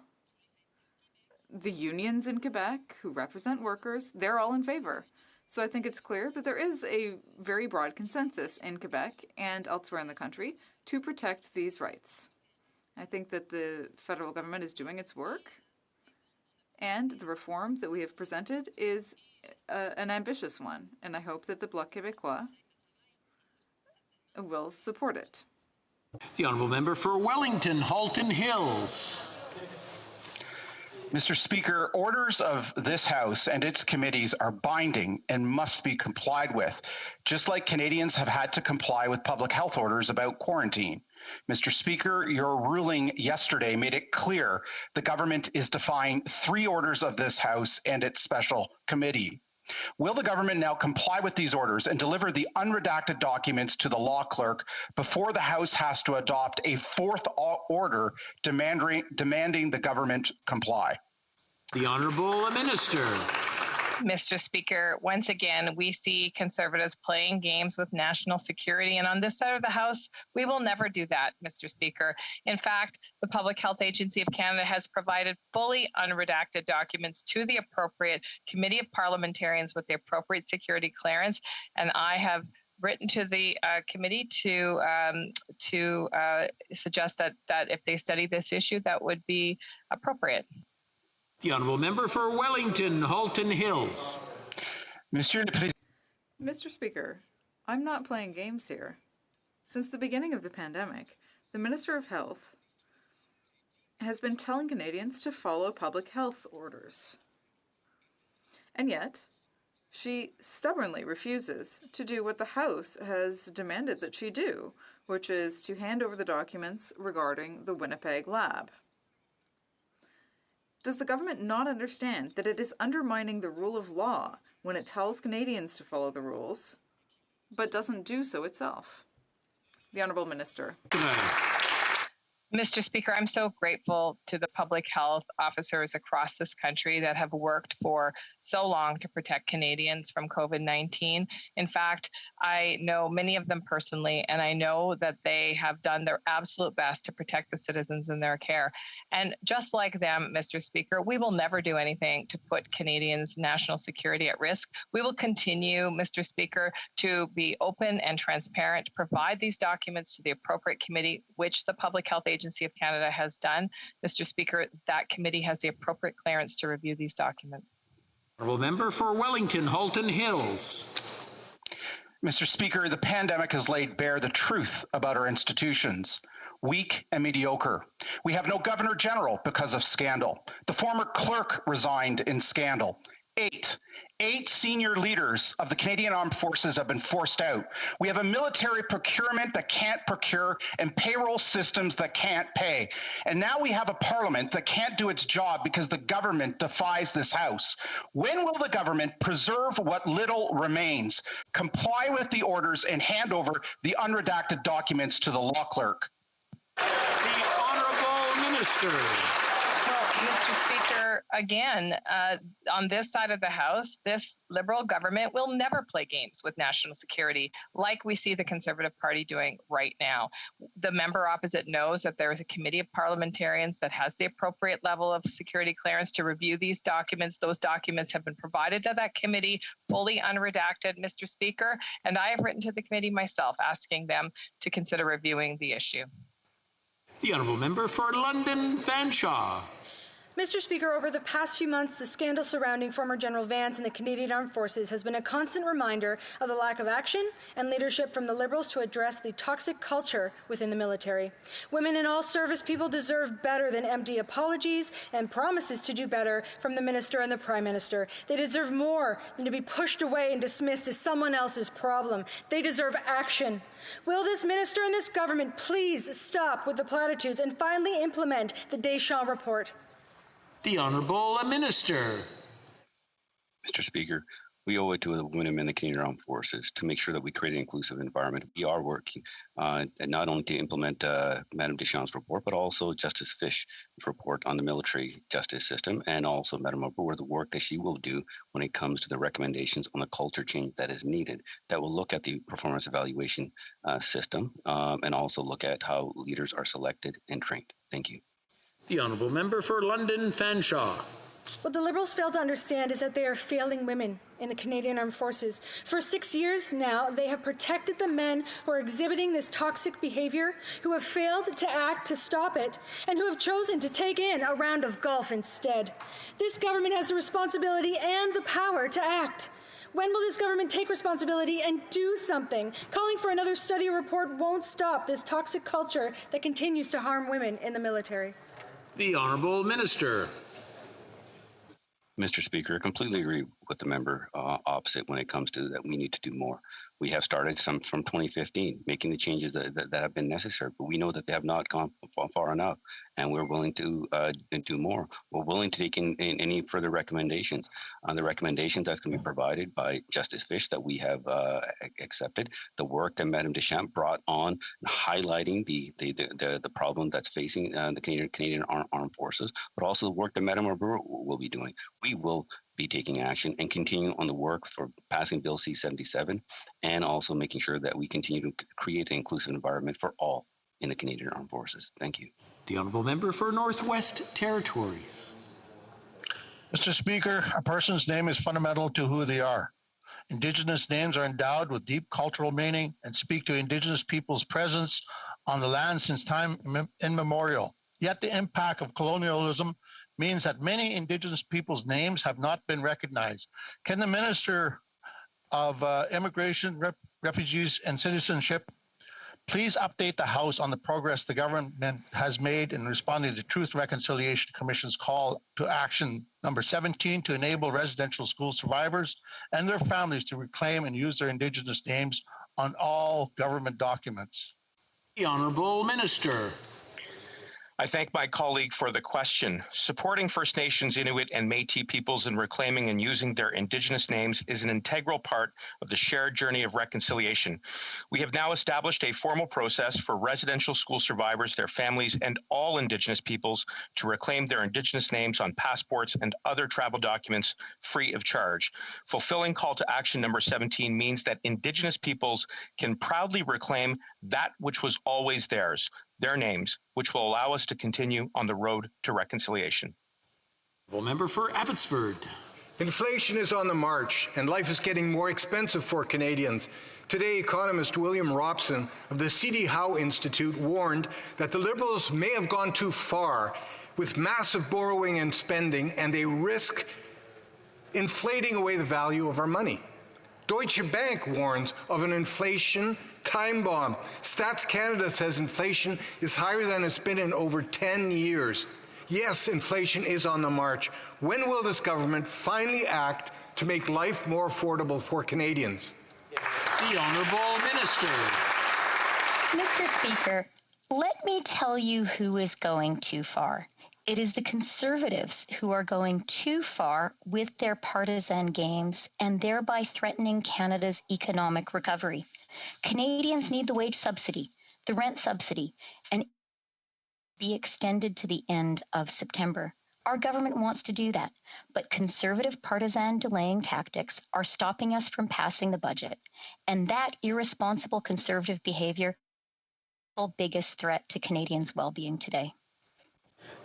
the unions in Quebec who represent workers. They're all in favor. So I think it's clear that there is a very broad consensus in Quebec and elsewhere in the country to protect these rights. I think that the federal government is doing its work, and the reform that we have presented is an ambitious one, and I hope that the Bloc Québécois will support it. The Honourable Member for Wellington, Halton Hills. Mr. Speaker, orders of this House and its committees are binding and must be complied with, just like Canadians have had to comply with public health orders about quarantine. Mr. Speaker, your ruling yesterday made it clear the government is defying 3 orders of this House and its special committee. Will the government now comply with these orders and deliver the unredacted documents to the law clerk before the House has to adopt a 4th order demanding the government comply? The Honourable Minister. Mr. Speaker, once again, we see Conservatives playing games with national security, and on this side of the House, we will never do that, Mr. Speaker. In fact, the Public Health Agency of Canada has provided fully unredacted documents to the appropriate Committee of Parliamentarians with the appropriate security clearance, and I have written to the committee to suggest that if they study this issue, that would be appropriate. The Honourable Member for Wellington, Halton Hills. Mr. Speaker, I'm not playing games here. Since the beginning of the pandemic, the Minister of Health has been telling Canadians to follow public health orders. And yet, she stubbornly refuses to do what the House has demanded that she do, which is to hand over the documents regarding the Winnipeg lab. Does the government not understand that it is undermining the rule of law when it tells Canadians to follow the rules, but doesn't do so itself? The Honourable Minister. Mr. Speaker, I'm so grateful to the public health officers across this country that have worked for so long to protect Canadians from COVID-19. In fact, I know many of them personally, and I know that they have done their absolute best to protect the citizens in their care. And just like them, Mr. Speaker, we will never do anything to put Canadians' national security at risk. We will continue, Mr. Speaker, to be open and transparent, to provide these documents to the appropriate committee, which the Public Health Agency of Canada has done. Mr. Speaker, that committee has the appropriate clearance to review these documents. Honourable Member for Wellington, Halton Hills. Mr. Speaker, the pandemic has laid bare the truth about our institutions. Weak and mediocre. We have no Governor General because of scandal. The former clerk resigned in scandal. 8 senior leaders of the Canadian Armed Forces have been forced out. We have a military procurement that can't procure and payroll systems that can't pay. And now we have a parliament that can't do its job because the government defies this House. When will the government preserve what little remains, comply with the orders, and hand over the unredacted documents to the law clerk? The Honourable Minister. Well, Mr. Speaker, again, on this side of the House, this Liberal government will never play games with national security like we see the Conservative Party doing right now. The member opposite knows that there is a committee of parliamentarians that has the appropriate level of security clearance to review these documents. Those documents have been provided to that committee, fully unredacted, Mr. Speaker, and I have written to the committee myself asking them to consider reviewing the issue. The honourable member for London Fanshawe. Mr. Speaker, over the past few months, the scandal surrounding former General Vance and the Canadian Armed Forces has been a constant reminder of the lack of action and leadership from the Liberals to address the toxic culture within the military. Women and all service people deserve better than empty apologies and promises to do better from the Minister and the Prime Minister. They deserve more than to be pushed away and dismissed as someone else's problem. They deserve action. Will this Minister and this government please stop with the platitudes and finally implement the Deschamps report? The Honourable Minister. Mr. Speaker, we owe it to the women and men of the Canadian Armed Forces to make sure that we create an inclusive environment. We are working not only to implement Madame Deschamps' report, but also Justice Fish's report on the military justice system, and also Madame Arbour, the work that she will do when it comes to the recommendations on the culture change that is needed, that will look at the performance evaluation system and also look at how leaders are selected and trained. Thank you. The honourable member for London Fanshawe. What the Liberals fail to understand is that they are failing women in the Canadian Armed Forces. For 6 years now, they have protected the men who are exhibiting this toxic behavior, who have failed to act to stop it, and who have chosen to take in a round of golf instead. This government has the responsibility and the power to act. When will this government take responsibility and do something? Calling for another study report won't stop this toxic culture that continues to harm women in the military. The Honourable Minister. Mr. Speaker, I completely agree with the member opposite when it comes to that we need to do more. We have started some from 2015, making the changes that have been necessary, but we know that they have not gone far enough, and we're willing to do more. We're willing to take in any further recommendations. On the recommendations that's going to be provided by Justice Fish that we have accepted, the work that Madame Deschamps brought on, highlighting the problem that's facing the Canadian Armed Forces, but also the work that Madame Arbour will be doing. We will be taking action and continue on the work for passing Bill C-77 and also making sure that we continue to create an inclusive environment for all in the Canadian Armed Forces. Thank you. The honourable member for Northwest Territories. Mr. Speaker, a person's name is fundamental to who they are. Indigenous names are endowed with deep cultural meaning and speak to Indigenous people's presence on the land since time immemorial. Yet the impact of colonialism means that many Indigenous people's names have not been recognized. Can the Minister of Immigration, Refugees and Citizenship please update the House on the progress the government has made in responding to Truth and Reconciliation Commission's call to action number 17 to enable residential school survivors and their families to reclaim and use their Indigenous names on all government documents? The Honourable Minister. I thank my colleague for the question. Supporting First Nations, Inuit, and Métis peoples in reclaiming and using their Indigenous names is an integral part of the shared journey of reconciliation. We have now established a formal process for residential school survivors, their families, and all Indigenous peoples to reclaim their Indigenous names on passports and other travel documents free of charge. Fulfilling call to action number 17 means that Indigenous peoples can proudly reclaim that which was always theirs, their names, which will allow us to continue on the road to reconciliation. Member for Abbotsford. Inflation is on the march, and life is getting more expensive for Canadians. Today, economist William Robson of the C.D. Howe Institute warned that the Liberals may have gone too far with massive borrowing and spending, and they risk inflating away the value of our money. Deutsche Bank warns of an inflation time bomb. Stats Canada says inflation is higher than it's been in over 10 years. Yes, inflation is on the march. When will this government finally act to make life more affordable for Canadians? The Honourable Minister. Mr. Speaker, let me tell you who is going too far. It is the Conservatives who are going too far with their partisan games and thereby threatening Canada's economic recovery. Canadians need the wage subsidy, the rent subsidy, and be extended to the end of September. Our government wants to do that, but conservative partisan delaying tactics are stopping us from passing the budget. And that irresponsible conservative behavior is the biggest threat to Canadians' well-being today.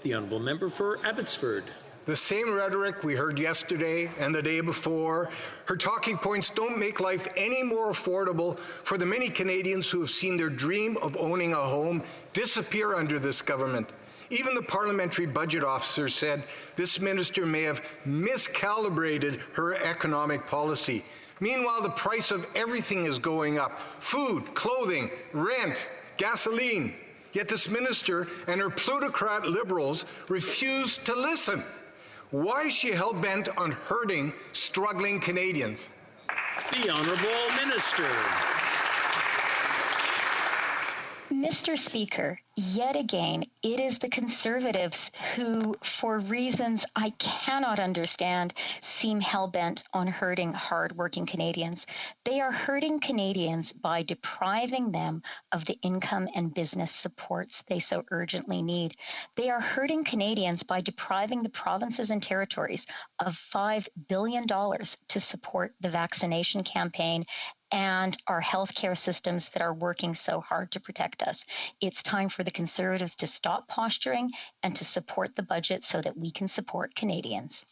The honourable member for Abbotsford. The same rhetoric we heard yesterday and the day before, her talking points don't make life any more affordable for the many Canadians who have seen their dream of owning a home disappear under this government. Even the parliamentary budget officer said this minister may have miscalibrated her economic policy. Meanwhile, the price of everything is going up: food, clothing, rent, gasoline. Yet this minister and her plutocrat Liberals refuse to listen. Why is she hell-bent on hurting struggling Canadians? The Honourable Minister. Mr. Speaker, yet again, it is the Conservatives who, for reasons I cannot understand, seem hell-bent on hurting hard-working Canadians. They are hurting Canadians by depriving them of the income and business supports they so urgently need. They are hurting Canadians by depriving the provinces and territories of $5 billion to support the vaccination campaign and our healthcare systems that are working so hard to protect us. It's time for the Conservatives to stop posturing and to support the budget so that we can support Canadians.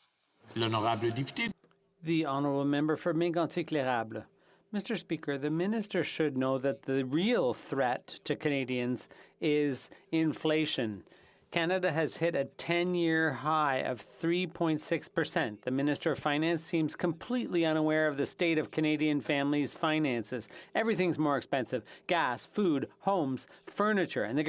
L'honorable député. The honourable member for Mégantic-L'Érable. Mr. Speaker, the minister should know that the real threat to Canadians is inflation. Canada has hit a 10-year high of 3.6%. The Minister of Finance seems completely unaware of the state of Canadian families' finances. Everything's more expensive: gas, food, homes, furniture. And the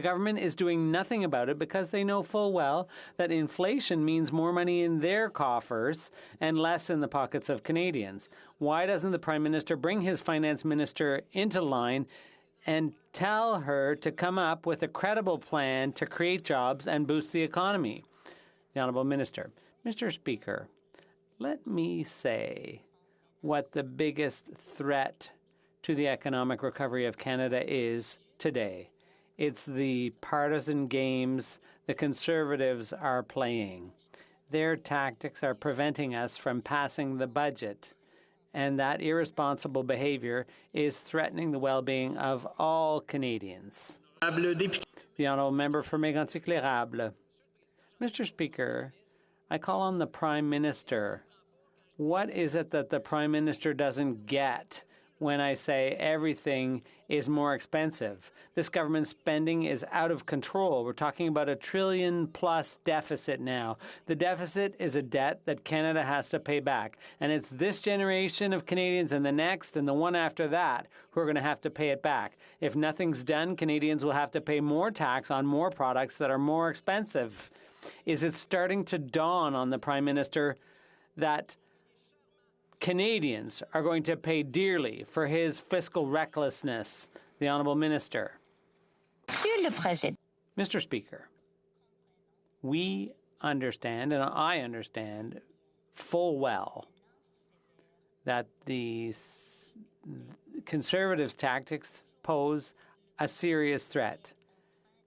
government is doing nothing about it because they know full well that inflation means more money in their coffers and less in the pockets of Canadians. Why doesn't the Prime Minister bring his Finance Minister into line and tell her to come up with a credible plan to create jobs and boost the economy? The Honourable Minister. Mr. Speaker, let me say what the biggest threat to the economic recovery of Canada is today. It's the partisan games the Conservatives are playing. Their tactics are preventing us from passing the budget, and that irresponsible behavior is threatening the well-being of all Canadians. The honourable member for Mégantic-L'Érable. Mr. Speaker, I call on the Prime Minister. What is it that the Prime Minister doesn't get when I say everything is more expensive? This government spending is out of control. We're talking about $1 trillion+ deficit now. The deficit is a debt that Canada has to pay back. And it's this generation of Canadians and the next and the one after that who are going to have to pay it back. If nothing's done, Canadians will have to pay more tax on more products that are more expensive. Is it starting to dawn on the Prime Minister that Canadians are going to pay dearly for his fiscal recklessness? The Honourable Minister. Mr. Speaker, we understand, and I understand full well, that the Conservatives' tactics pose a serious threat.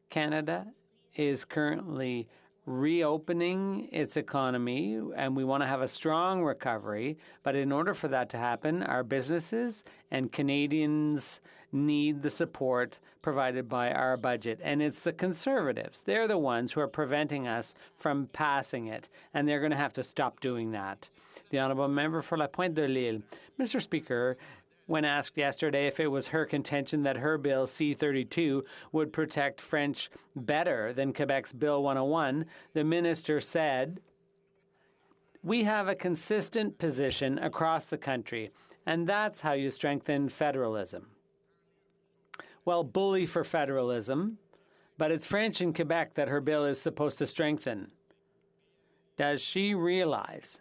Canada is currently reopening its economy, and we want to have a strong recovery. But in order for that to happen, our businesses and Canadians need the support provided by our budget. And it's the Conservatives. They're the ones who are preventing us from passing it, and they're going to have to stop doing that. The honourable member for La Pointe de l'Île. Mr. Speaker, when asked yesterday if it was her contention that her bill C-32 would protect French better than Quebec's Bill 101, the minister said, "We have a consistent position across the country, and that's how you strengthen federalism." Well, bully for federalism, but it's French in Quebec that her bill is supposed to strengthen. Does she realize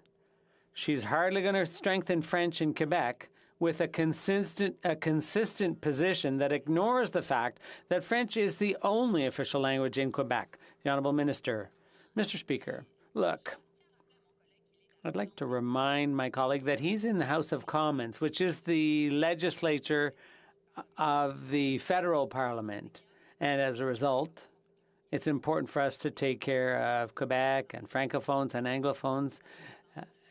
she's hardly going to strengthen French in Quebec with a consistent position that ignores the fact that French is the only official language in Quebec? The Honourable Minister. Mr. Speaker, look, I'd like to remind my colleague that he's in the House of Commons, which is the legislature of the federal parliament. And as a result, It's important for us to take care of Quebec and Francophones and Anglophones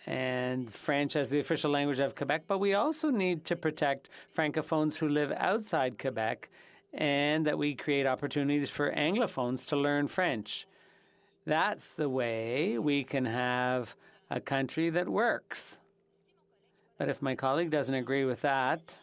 and French as the official language of Quebec, but we also need to protect Francophones who live outside Quebec and that we create opportunities for Anglophones to learn French. That's the way we can have a country that works. But if my colleague doesn't agree with that,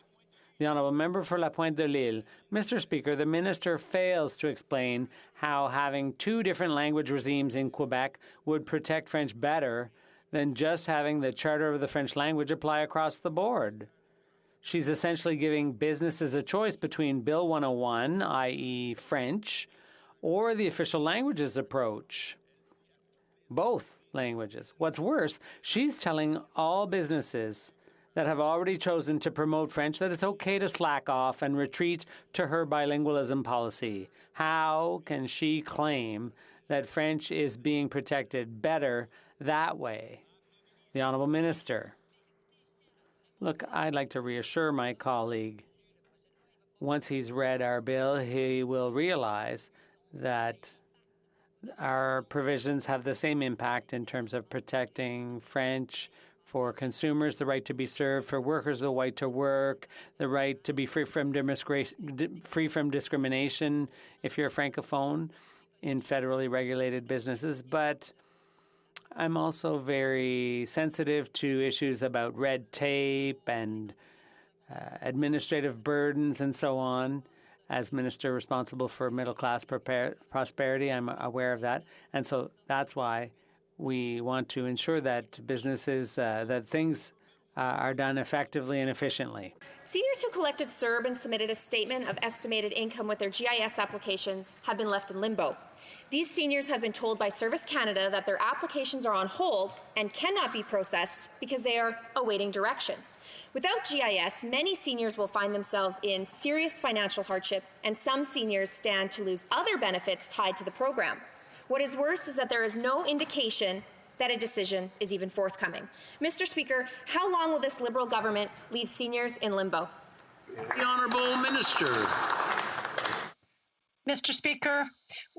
the Honourable Member for La Pointe de l'Île. Mr. Speaker, the Minister fails to explain how having two different language regimes in Quebec would protect French better than just having the Charter of the French language apply across the board. She's essentially giving businesses a choice between Bill 101, i.e. French, or the official languages approach. Both languages. What's worse, she's telling all businesses that have already chosen to promote French that it's okay to slack off and retreat to her bilingualism policy. How can she claim that French is being protected better that way? The Honourable Minister. Look, I'd like to reassure my colleague. Once he's read our bill, he will realize that our provisions have the same impact in terms of protecting French for consumers, the right to be served, for workers, the right to work, the right to be free from discrimination if you're a Francophone in federally regulated businesses. But I'm also very sensitive to issues about red tape and administrative burdens and so on. As minister responsible for middle-class prosperity, I'm aware of that. And so that's why we want to ensure that businesses, that things are done effectively and efficiently. Seniors who collected CERB and submitted a statement of estimated income with their GIS applications have been left in limbo. These seniors have been told by Service Canada that their applications are on hold and cannot be processed because they are awaiting direction. Without GIS, many seniors will find themselves in serious financial hardship, and some seniors stand to lose other benefits tied to the program. What is worse is that there is no indication that a decision is even forthcoming. Mr. Speaker, how long will this Liberal government leave seniors in limbo? The Honourable Minister. Mr. Speaker,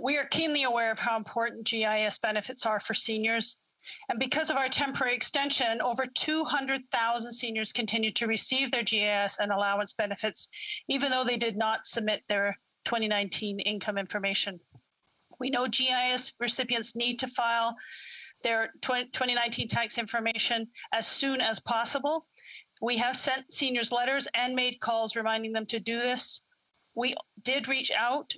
we are keenly aware of how important GIS benefits are for seniors. And because of our temporary extension, over 200,000 seniors continue to receive their GIS and allowance benefits, even though they did not submit their 2019 income information. We know GIS recipients need to file their 2019 tax information as soon as possible. We have sent seniors letters and made calls reminding them to do this. We did reach out.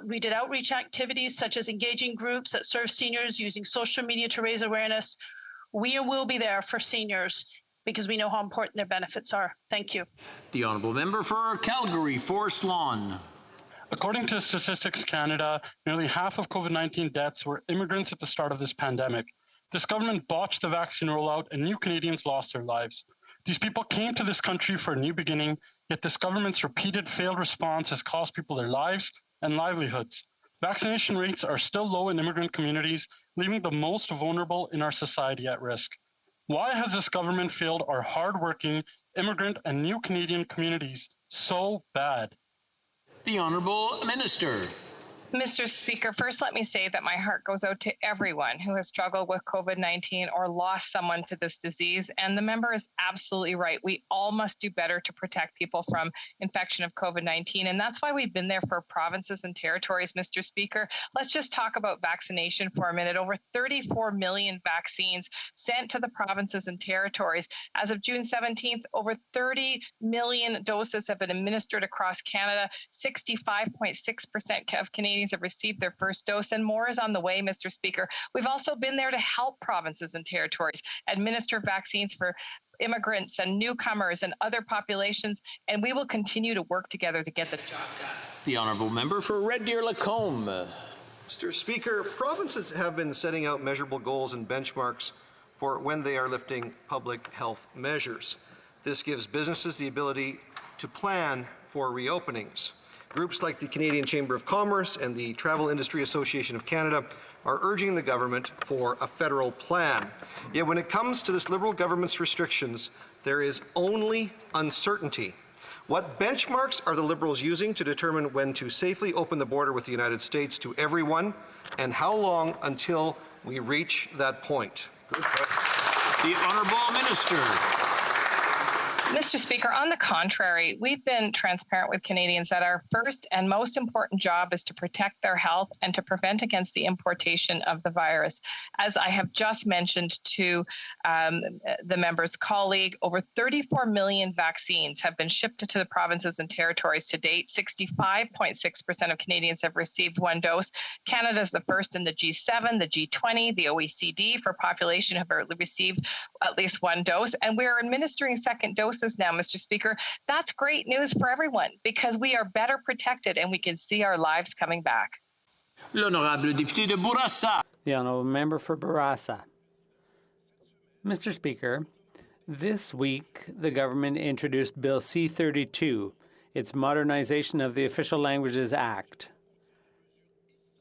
We did outreach activities such as engaging groups that serve seniors using social media to raise awareness. We will be there for seniors because we know how important their benefits are. Thank you. The Honourable Member for Calgary, Forest Lawn. According to Statistics Canada, nearly half of COVID-19 deaths were immigrants at the start of this pandemic. This government botched the vaccine rollout and new Canadians lost their lives. These people came to this country for a new beginning, yet this government's repeated failed response has cost people their lives and livelihoods. Vaccination rates are still low in immigrant communities, leaving the most vulnerable in our society at risk. Why has this government failed our hardworking immigrant and new Canadian communities so bad? The Honourable Minister. Mr. Speaker, first let me say that my heart goes out to everyone who has struggled with COVID-19 or lost someone to this disease. And the member is absolutely right. We all must do better to protect people from infection of COVID-19. And that's why we've been there for provinces and territories, Mr. Speaker. Let's just talk about vaccination for a minute. Over 34 million vaccines sent to the provinces and territories. As of June 17th, over 30 million doses have been administered across Canada. 65.6% of Canadians have received their first dose, and more is on the way, Mr. Speaker. We've also been there to help provinces and territories administer vaccines for immigrants and newcomers and other populations, and we will continue to work together to get the job done. The Honourable Member for Red Deer Lacombe. Mr. Speaker, provinces have been setting out measurable goals and benchmarks for when they are lifting public health measures. This gives businesses the ability to plan for reopenings. Groups like the Canadian Chamber of Commerce and the Travel Industry Association of Canada are urging the government for a federal plan. Yet when it comes to this Liberal government's restrictions, there is only uncertainty. What benchmarks are the Liberals using to determine when to safely open the border with the United States to everyone, and how long until we reach that point? The Honourable Minister. Mr. Speaker, on the contrary, we've been transparent with Canadians that our first and most important job is to protect their health and to prevent against the importation of the virus. As I have just mentioned to the member's colleague, over 34 million vaccines have been shipped to the provinces and territories to date. 65.6% of Canadians have received one dose. Canada is the first in the G7, the G20, the OECD for population have received at least one dose, and we're administering second doses now, Mr. Speaker. That's great news for everyone because we are better protected and we can see our lives coming back. L'honorable député de Bourassa. The honourable member for Bourassa. Mr. Speaker, this week the government introduced Bill C-32, its modernization of the Official Languages Act.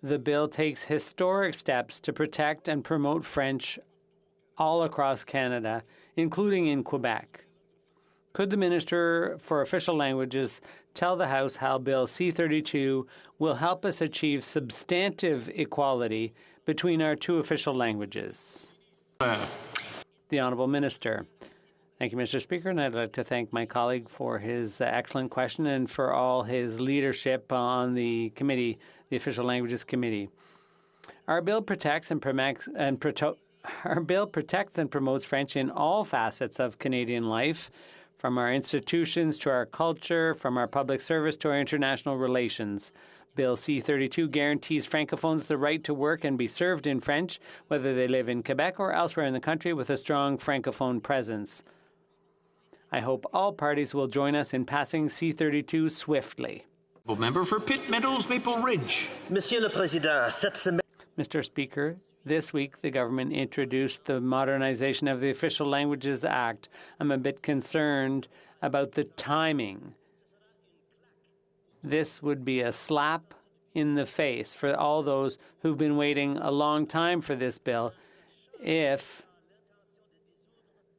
The bill takes historic steps to protect and promote French all across Canada, including in Quebec. Could the Minister for Official Languages tell the House how Bill C-32 will help us achieve substantive equality between our two official languages? The Honourable Minister. Thank you, Mr. Speaker, and I'd like to thank my colleague for his excellent question and for all his leadership on the committee, the Official Languages Committee. Our bill protects and promotes French in all facets of Canadian life, from our institutions to our culture, from our public service to our international relations. Bill C-32 guarantees Francophones the right to work and be served in French, whether they live in Quebec or elsewhere in the country with a strong Francophone presence. I hope all parties will join us in passing C-32 swiftly. Member for Pitt Meadows, Maple Ridge. Monsieur le Président, cette semaine... Mr. Speaker, this week the government introduced the modernization of the Official Languages Act. I'm a bit concerned about the timing. This would be a slap in the face for all those who've been waiting a long time for this bill if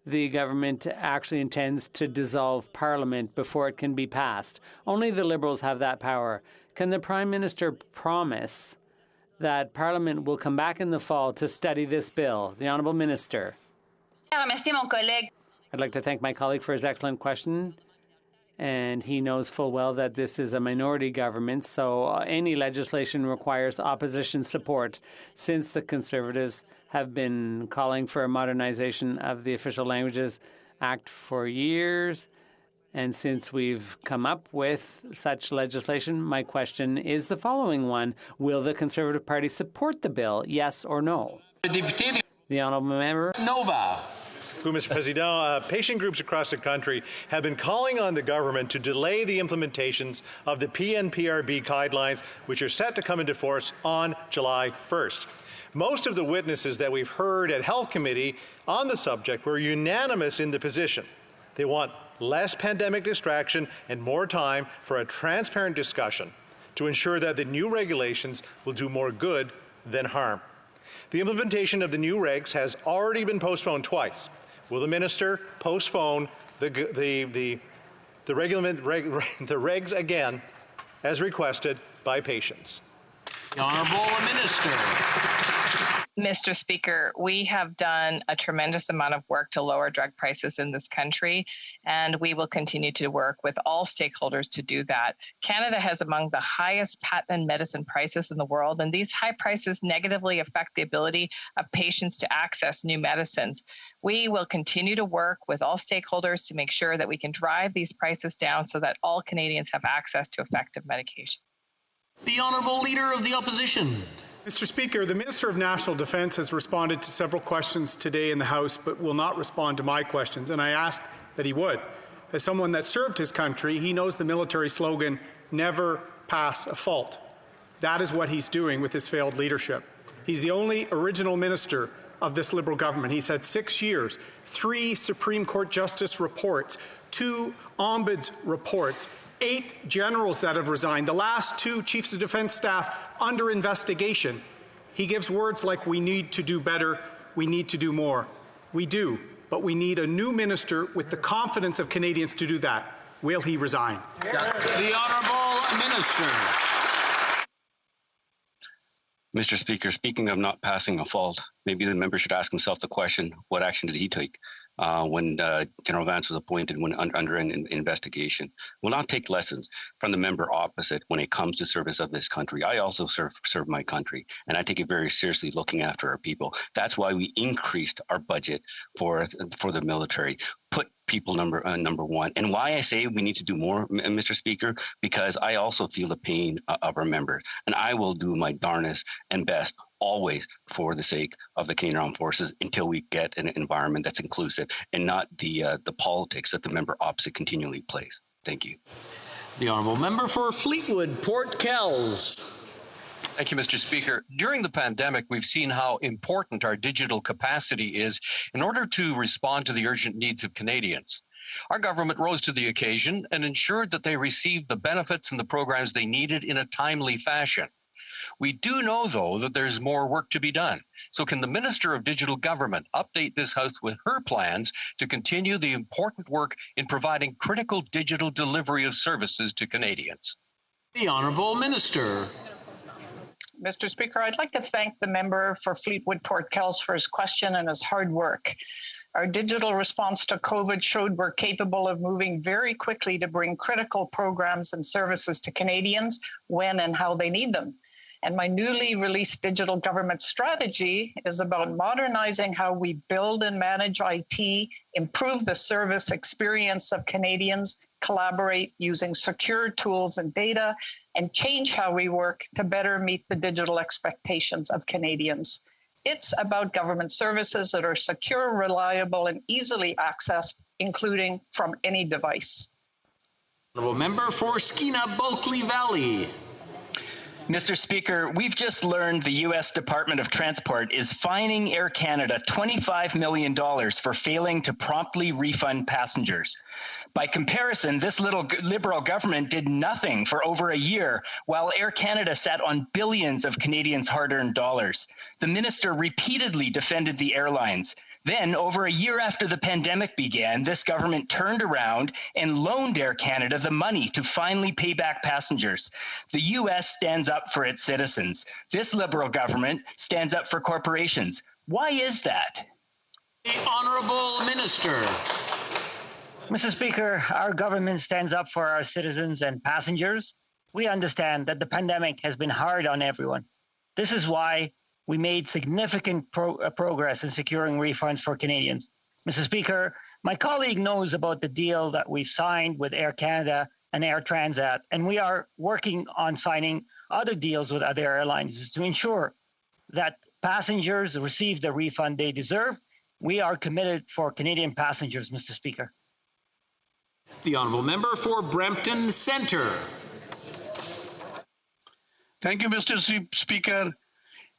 the government actually intends to dissolve Parliament before it can be passed. Only the Liberals have that power. Can the Prime Minister promise that Parliament will come back in the fall to study this bill? The Honourable Minister. I'd like to thank my colleague for his excellent question. And he knows full well that this is a minority government, so any legislation requires opposition support. Since the Conservatives have been calling for a modernization of the Official Languages Act for years, and since we've come up with such legislation, my question is the following one. Will the Conservative Party support the bill, yes or no? The Honourable Member. Nova. Mr. President, patient groups across the country have been calling on the government to delay the implementations of the PNPRB guidelines, which are set to come into force on July 1st. Most of the witnesses that we've heard at Health Committee on the subject were unanimous in the position. They want less pandemic distraction and more time for a transparent discussion to ensure that the new regulations will do more good than harm. The implementation of the new regs has already been postponed twice. Will the minister postpone the regs again, as requested by patients? The Honourable Minister. Mr. Speaker, we have done a tremendous amount of work to lower drug prices in this country, and we will continue to work with all stakeholders to do that. Canada has among the highest patent medicine prices in the world, and these high prices negatively affect the ability of patients to access new medicines. We will continue to work with all stakeholders to make sure that we can drive these prices down so that all Canadians have access to effective medication. The Honourable Leader of the Opposition. Mr. Speaker, the Minister of National Defence has responded to several questions today in the House, but will not respond to my questions, and I asked that he would. As someone that served his country, he knows the military slogan, never pass a fault. That is what he's doing with his failed leadership. He's the only original minister of this Liberal government. He's had 6 years, 3 Supreme Court Justice reports, 2 Ombuds reports, 8 generals that have resigned, the last 2 chiefs of defence staff under investigation. He gives words like, we need to do better, we need to do more. We do, but we need a new minister with the confidence of Canadians to do that. Will he resign? The Honourable Minister. Mr. Speaker, speaking of not passing a fault, maybe the member should ask himself the question, what action did he take when General Vance was appointed when under an investigation? Will not take lessons from the member opposite when it comes to service of this country. I also serve my country, and I take it very seriously looking after our people. That's why we increased our budget for the military. Put people number one. And why I say we need to do more, Mr. Speaker, because I also feel the pain of our members, and I will do my darnest and best always for the sake of the Canadian Armed Forces until we get an environment that's inclusive and not the politics that the member opposite continually plays. Thank you. The Honourable Member for Fleetwood, Port Kells. Thank you, Mr. Speaker. During the pandemic, we've seen how important our digital capacity is in order to respond to the urgent needs of Canadians. Our government rose to the occasion and ensured that they received the benefits and the programs they needed in a timely fashion. We do know, though, that there's more work to be done. So can the Minister of Digital Government update this House with her plans to continue the important work in providing critical digital delivery of services to Canadians? The Honourable Minister. Mr. Speaker, I'd like to thank the member for Fleetwood Port Kells for his question and his hard work. Our digital response to COVID showed we're capable of moving very quickly to bring critical programs and services to Canadians when and how they need them. And my newly released digital government strategy is about modernizing how we build and manage IT, improve the service experience of Canadians, collaborate using secure tools and data, and change how we work to better meet the digital expectations of Canadians. It's about government services that are secure, reliable, and easily accessed, including from any device. Honourable Member for Skeena Bulkley Valley. Mr. Speaker, we've just learned the U.S. Department of Transport is fining Air Canada $25 million for failing to promptly refund passengers. By comparison, this little Liberal government did nothing for over a year, while Air Canada sat on billions of Canadians' hard-earned dollars. The minister repeatedly defended the airlines. Then, over a year after the pandemic began, this government turned around and loaned Air Canada the money to finally pay back passengers. The U.S. stands up for its citizens. This Liberal government stands up for corporations. Why is that? The Honourable Minister. Mr. Speaker, our government stands up for our citizens and passengers. We understand that the pandemic has been hard on everyone. This is why we made significant progress in securing refunds for Canadians. Mr. Speaker, my colleague knows about the deal that we've signed with Air Canada and Air Transat, and we are working on signing other deals with other airlines to ensure that passengers receive the refund they deserve. We are committed for Canadian passengers, Mr. Speaker. The Honourable Member for Brampton Centre. Thank you, Mr. Speaker.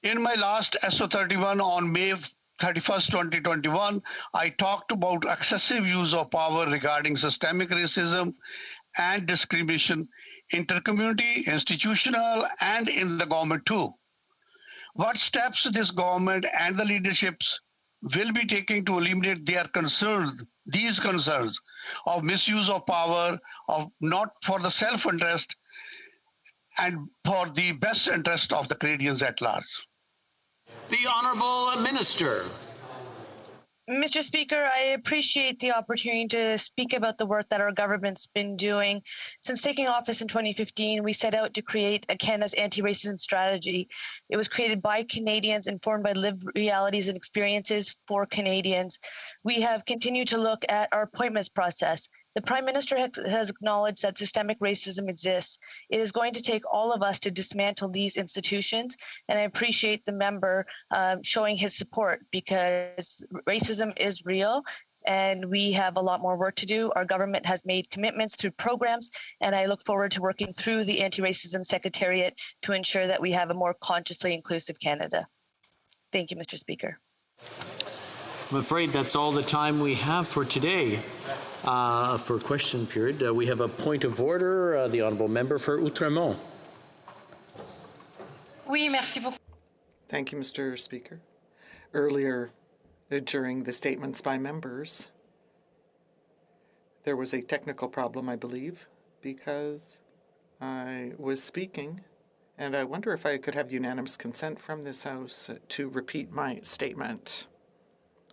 In my last SO31 on May 31st, 2021, I talked about excessive use of power regarding systemic racism and discrimination, intercommunity, institutional, and in the government too. What steps this government and the leaderships will be taking to eliminate these concerns of misuse of power, of not for the self-interest and for the best interest of the Canadians at large? The Honourable Minister. Mr. Speaker, I appreciate the opportunity to speak about the work that our government's been doing. Since taking office in 2015, we set out to create a Canada's anti-racism strategy. It was created by Canadians, informed by lived realities and experiences for Canadians. We have continued to look at our appointments process. The Prime Minister has acknowledged that systemic racism exists. It is going to take all of us to dismantle these institutions, and I appreciate the member showing his support because racism is real and we have a lot more work to do. Our government has made commitments through programs, and I look forward to working through the Anti-Racism Secretariat to ensure that we have a more consciously inclusive Canada. Thank you, Mr. Speaker. I'm afraid that's all the time we have for today. For question period, we have a point of order. The Honourable Member for Outremont. Oui, merci beaucoup. Thank you, Mr. Speaker. Earlier, during the statements by members, There was a technical problem, I believe, because I was speaking, and I wonder if I could have unanimous consent from this House to repeat my statement.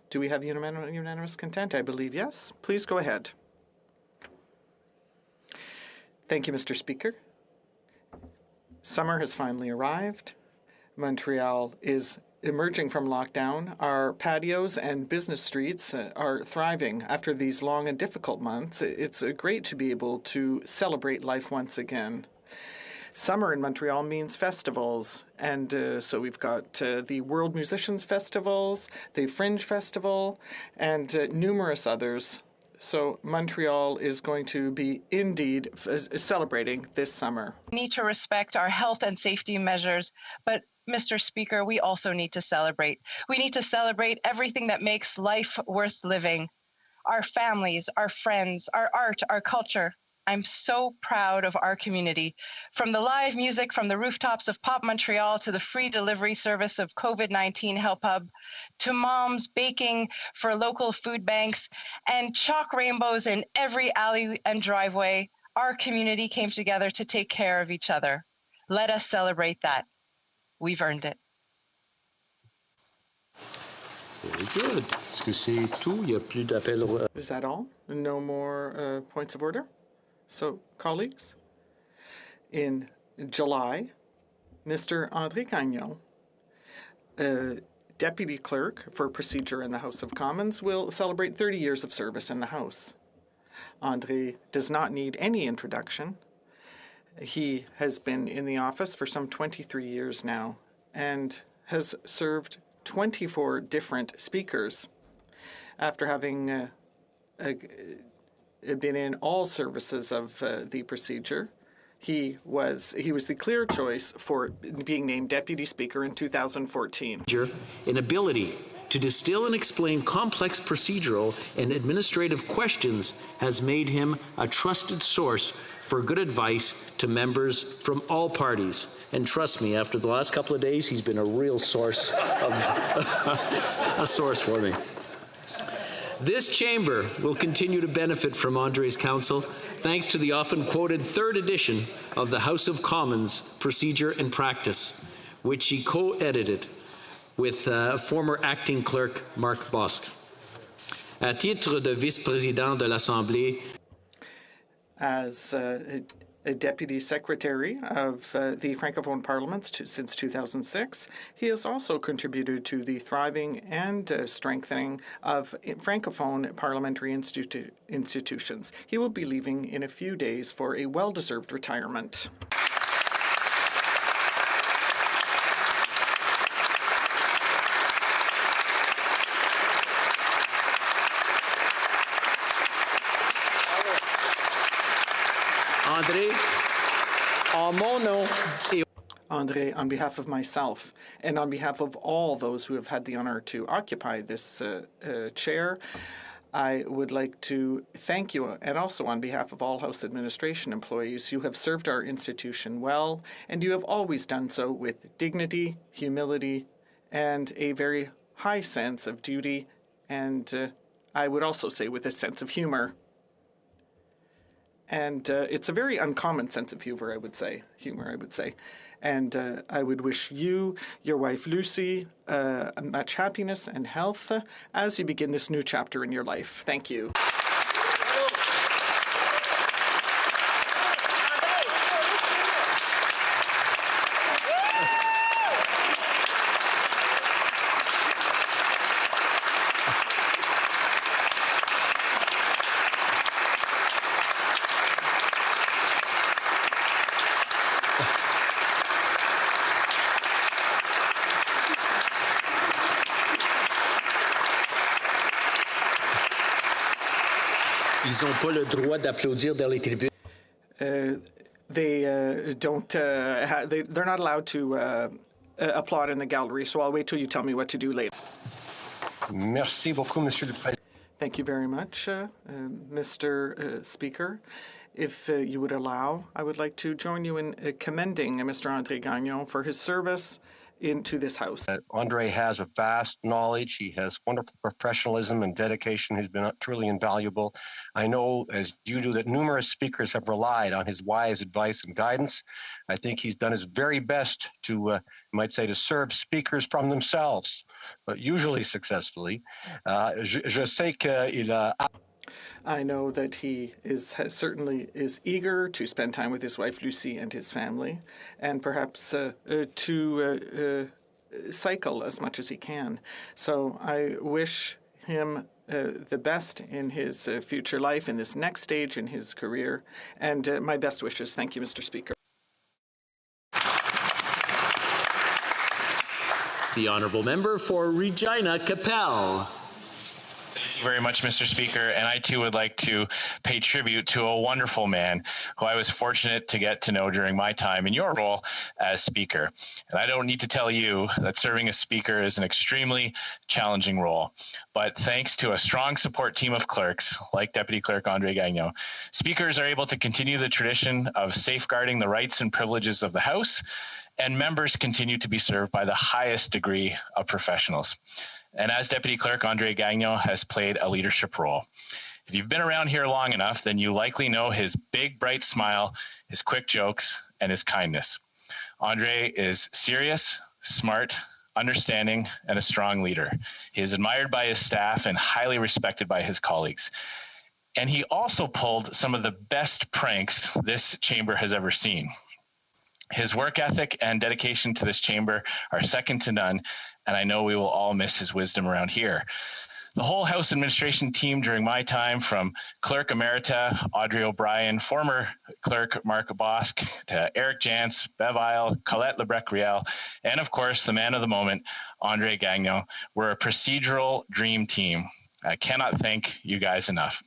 Do we have unanimous consent? I believe yes. Please go ahead. Thank you, Mr. Speaker. Summer has finally arrived. Montreal is emerging from lockdown. Our patios and business streets are thriving after these long and difficult months. It's great to be able to celebrate life once again. Summer in Montreal means festivals, and so we've got the World Musicians Festivals, the Fringe Festival, and numerous others. So Montreal is going to be indeed celebrating this summer. We need to respect our health and safety measures, but Mr. Speaker, we also need to celebrate. We need to celebrate everything that makes life worth living. Our families, our friends, our art, our culture. I'm so proud of our community. From the live music from the rooftops of Pop Montreal to the free delivery service of COVID-19 Help Hub, to moms baking for local food banks and chalk rainbows in every alley and driveway, our community came together to take care of each other. Let us celebrate that. We've earned it. Very good. Est-ce que c'est tout? Il y a plus d'appels. Is that all? No more points of order? So, colleagues, in July, Mr. André Gagnon, Deputy Clerk for Procedure in the House of Commons, will celebrate 30 years of service in the House. André does not need any introduction. He has been in the office for some 23 years now and has served 24 different speakers. After having been in all services of the procedure, he was the clear choice for being named Deputy Speaker in 2014. An ability to distill and explain complex procedural and administrative questions has made him a trusted source for good advice to members from all parties. And trust me, after the last couple of days, he's been a real source of a source for me. This chamber will continue to benefit from André's counsel thanks to the often quoted third edition of the House of Commons Procedure and Practice, which he co-edited with former acting clerk Marc Bosque. À titre de vice-président de l'Assemblée, as a Deputy Secretary of the Francophone Parliament since 2006. He has also contributed to the thriving and strengthening of Francophone parliamentary institutions. He will be leaving in a few days for a well-deserved retirement. André, on behalf of myself and on behalf of all those who have had the honor to occupy this chair, I would like to thank you, and also on behalf of all House administration employees, you have served our institution well, and you have always done so with dignity, humility, and a very high sense of duty, and I would also say with a sense of humor. And it's a very uncommon sense of humor, I would say. And I would wish you, your wife Lucy, much happiness and health as you begin this new chapter in your life. Thank you. Ils n'ont pas le droit d'applaudir dans les tribunes. They're not allowed to applaud in the gallery, so I'll wait till you tell me what to do later. Merci beaucoup, Monsieur le Président. Thank you very much, Mr. Speaker. if you would allow, I would like to join you in commending Mr. André Gagnon for his service into this House. Andre has a vast knowledge. He has wonderful professionalism and dedication. He's been truly invaluable. I know, as you do, that numerous speakers have relied on his wise advice and guidance. I think he's done his very best to, you might say, to serve speakers from themselves, but usually successfully. Je sais qu'il a... I know that he certainly is eager to spend time with his wife Lucy and his family, and perhaps to cycle as much as he can. So I wish him the best in his future life, in this next stage in his career, and my best wishes. Thank you, Mr. Speaker. The Honourable Member for Regina Capel. Thank you very much, Mr. Speaker. And I, too, would like to pay tribute to a wonderful man who I was fortunate to get to know during my time in your role as Speaker. And I don't need to tell you that serving as Speaker is an extremely challenging role. But thanks to a strong support team of clerks, like Deputy Clerk André Gagnon, Speakers are able to continue the tradition of safeguarding the rights and privileges of the House, and members continue to be served by the highest degree of professionals. And as Deputy Clerk, André Gagnon has played a leadership role. If you've been around here long enough, then you likely know his big, bright smile, his quick jokes, and his kindness. André is serious, smart, understanding, and a strong leader. He is admired by his staff and highly respected by his colleagues. And he also pulled some of the best pranks this chamber has ever seen. His work ethic and dedication to this chamber are second to none, and I know we will all miss his wisdom around here. The whole House administration team during my time, from Clerk Emerita Audrey O'Brien, former Clerk Mark Bosk, to Eric Jantz, Bev Isle, Colette Lebrec-Riel, and of course the man of the moment, André Gagnon, were a procedural dream team. I cannot thank you guys enough.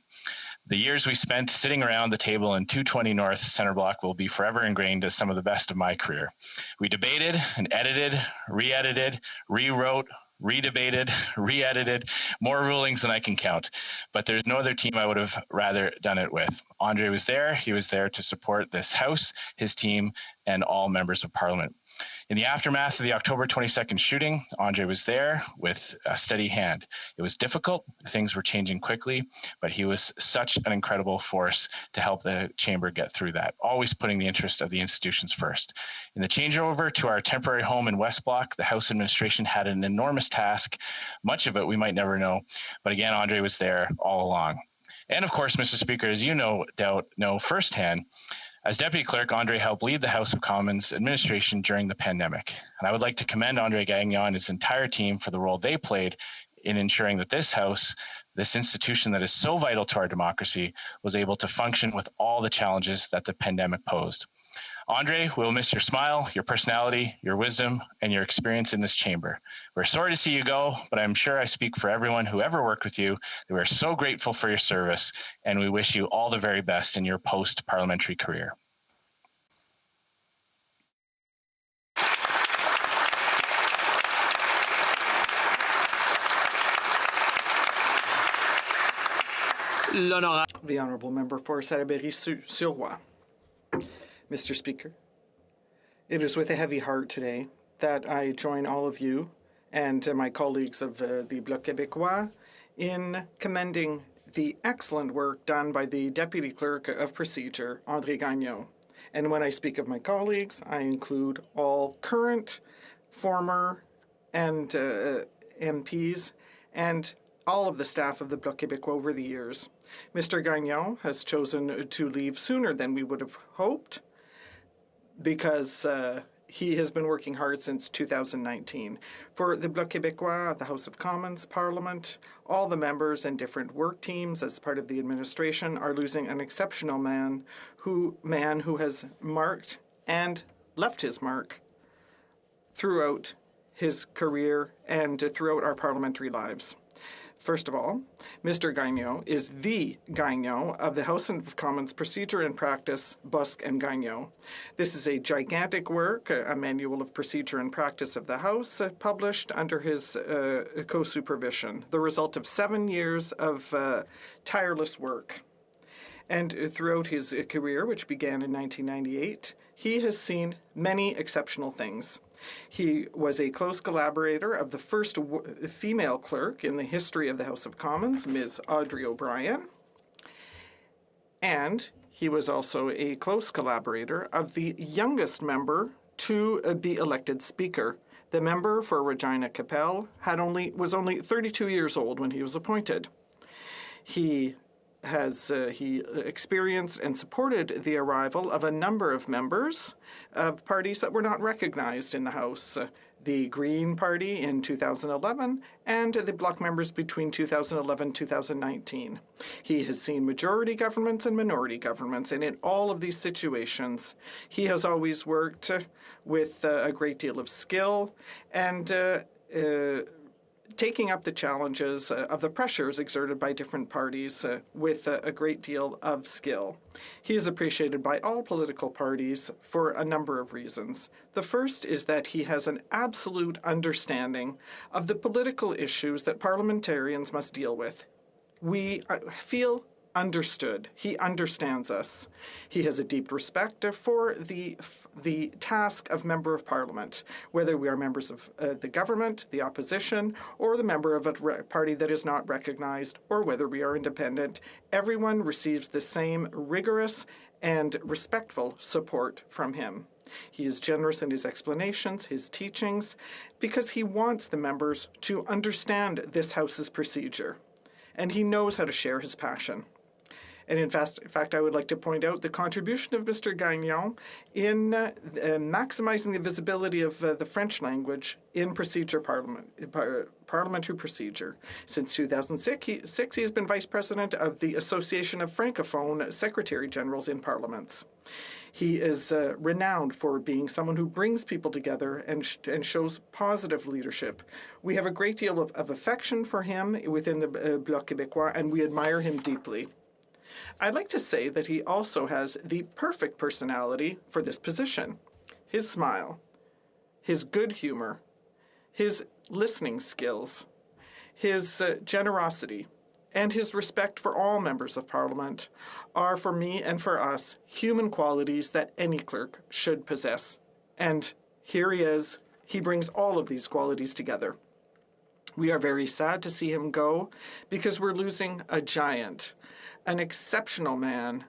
The years we spent sitting around the table in 220 North Centre Block will be forever ingrained as some of the best of my career. We debated and edited, re-edited, rewrote, redebated, re-edited, more rulings than I can count. But there's no other team I would have rather done it with. André was there. He was there to support this House, his team, and all members of Parliament. In the aftermath of the October 22nd shooting, André was there with a steady hand. It was difficult. Things were changing quickly, but he was such an incredible force to help the chamber get through that, always putting the interest of the institutions first. In the changeover to our temporary home in West Block, the House administration had an enormous task. Much of it we might never know, but again, André was there all along. And of course, Mr. Speaker, as you know firsthand, as Deputy Clerk, André helped lead the House of Commons administration during the pandemic. And I would like to commend André Gagnon and his entire team for the role they played in ensuring that this House, this institution that is so vital to our democracy, was able to function with all the challenges that the pandemic posed. André, we'll miss your smile, your personality, your wisdom, and your experience in this chamber. We're sorry to see you go, but I'm sure I speak for everyone who ever worked with you that we're so grateful for your service, and we wish you all the very best in your post-parliamentary career. The Honourable Member for Salaberry-sur-Roi. Mr. Speaker, it is with a heavy heart today that I join all of you and my colleagues of the Bloc Québécois in commending the excellent work done by the Deputy Clerk of Procedure, André Gagnon. And when I speak of my colleagues, I include all current, former, and MPs, and all of the staff of the Bloc Québécois over the years. Mr. Gagnon has chosen to leave sooner than we would have hoped, because he has been working hard since 2019. For the Bloc Québécois, the House of Commons, Parliament, all the members and different work teams as part of the administration are losing an exceptional man who has marked and left his mark throughout his career and throughout our parliamentary lives. First of all, Mr. Gagnon is the Gagnon of the House of Commons Procedure and Practice, Busk and Gagnon. This is a gigantic work, a manual of procedure and practice of the House, published under his co-supervision, the result of 7 years of tireless work. And throughout his career, which began in 1998, he has seen many exceptional things. He was a close collaborator of the first female clerk in the history of the House of Commons, Ms. Audrey O'Brien. And he was also a close collaborator of the youngest member to be elected Speaker. The member for Regina Capel was only 32 years old when he was appointed. He experienced and supported the arrival of a number of members of parties that were not recognized in the House. The Green Party in 2011 and the bloc members between 2011 and 2019. He has seen majority governments and minority governments, and in all of these situations, he has always worked with a great deal of skill and taking up the challenges of the pressures exerted by different parties with a great deal of skill. He is appreciated by all political parties for a number of reasons. The first is that he has an absolute understanding of the political issues that parliamentarians must deal with. We feel understood. He understands us. He has a deep respect for the task of member of parliament, whether we are members of the government, the opposition, or the member of a party that is not recognized, or whether we are independent. Everyone receives the same rigorous and respectful support from him. He is generous in his explanations, his teachings, because he wants the members to understand this House's procedure, and he knows how to share his passion. And in fact, I would like to point out the contribution of Mr. Gagnon in maximizing the visibility of the French language in parliamentary procedure. Since 2006, he has been vice president of the Association of Francophone Secretary Generals in Parliaments. He is renowned for being someone who brings people together and shows positive leadership. We have a great deal of affection for him within the Bloc Québécois, and we admire him deeply. I'd like to say that he also has the perfect personality for this position. His smile, his good humor, his listening skills, his generosity, and his respect for all members of Parliament are, for me and for us, human qualities that any clerk should possess. And here he is. He brings all of these qualities together. We are very sad to see him go because we're losing a giant, an exceptional man,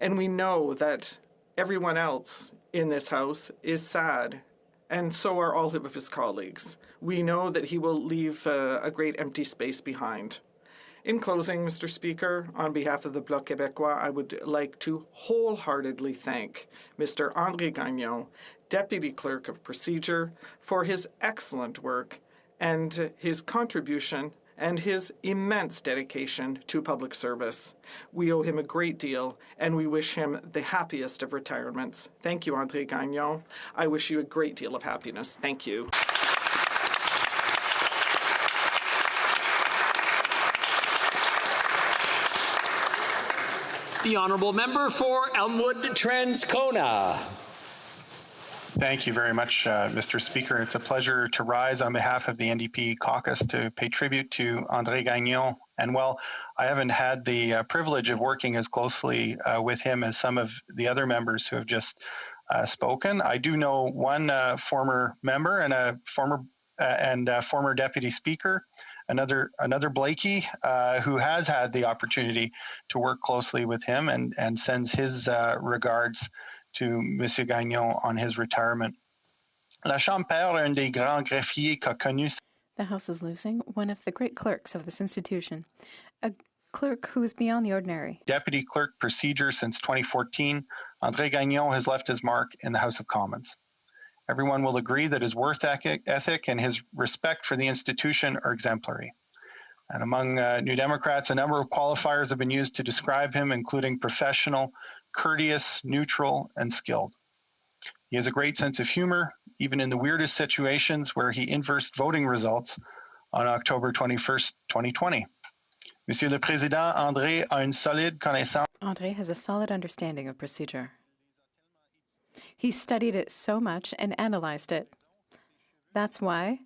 and we know that everyone else in this House is sad, and so are all of his colleagues. We know that he will leave a great empty space behind. In closing, Mr. Speaker, on behalf of the Bloc Québécois, I would like to wholeheartedly thank Mr. André Gagnon, Deputy Clerk of Procedure, for his excellent work and his contribution and his immense dedication to public service. We owe him a great deal, and we wish him the happiest of retirements. Thank you, André Gagnon. I wish you a great deal of happiness. Thank you. The Honourable Member for Elmwood Transcona. Thank you very much, Mr. Speaker. It's a pleasure to rise on behalf of the NDP caucus to pay tribute to André Gagnon. And while I haven't had the privilege of working as closely with him as some of the other members who have just spoken, I do know one former member and a former deputy speaker, another Blakey, who has had the opportunity to work closely with him and sends his regards to Monsieur Gagnon on his retirement. La Chambre perd un des grands greffiers qu'a connu. The House is losing one of the great clerks of this institution, a clerk who is beyond the ordinary. Deputy Clerk Procedure since 2014, André Gagnon has left his mark in the House of Commons. Everyone will agree that his work ethic and his respect for the institution are exemplary. And among New Democrats, a number of qualifiers have been used to describe him, including professional, courteous, neutral, and skilled. He has a great sense of humor, even in the weirdest situations where he inversed voting results on October 21st, 2020. Monsieur le Président, André a une solide connaissance. André has a solid understanding of procedure. He studied it so much and analyzed it. That's why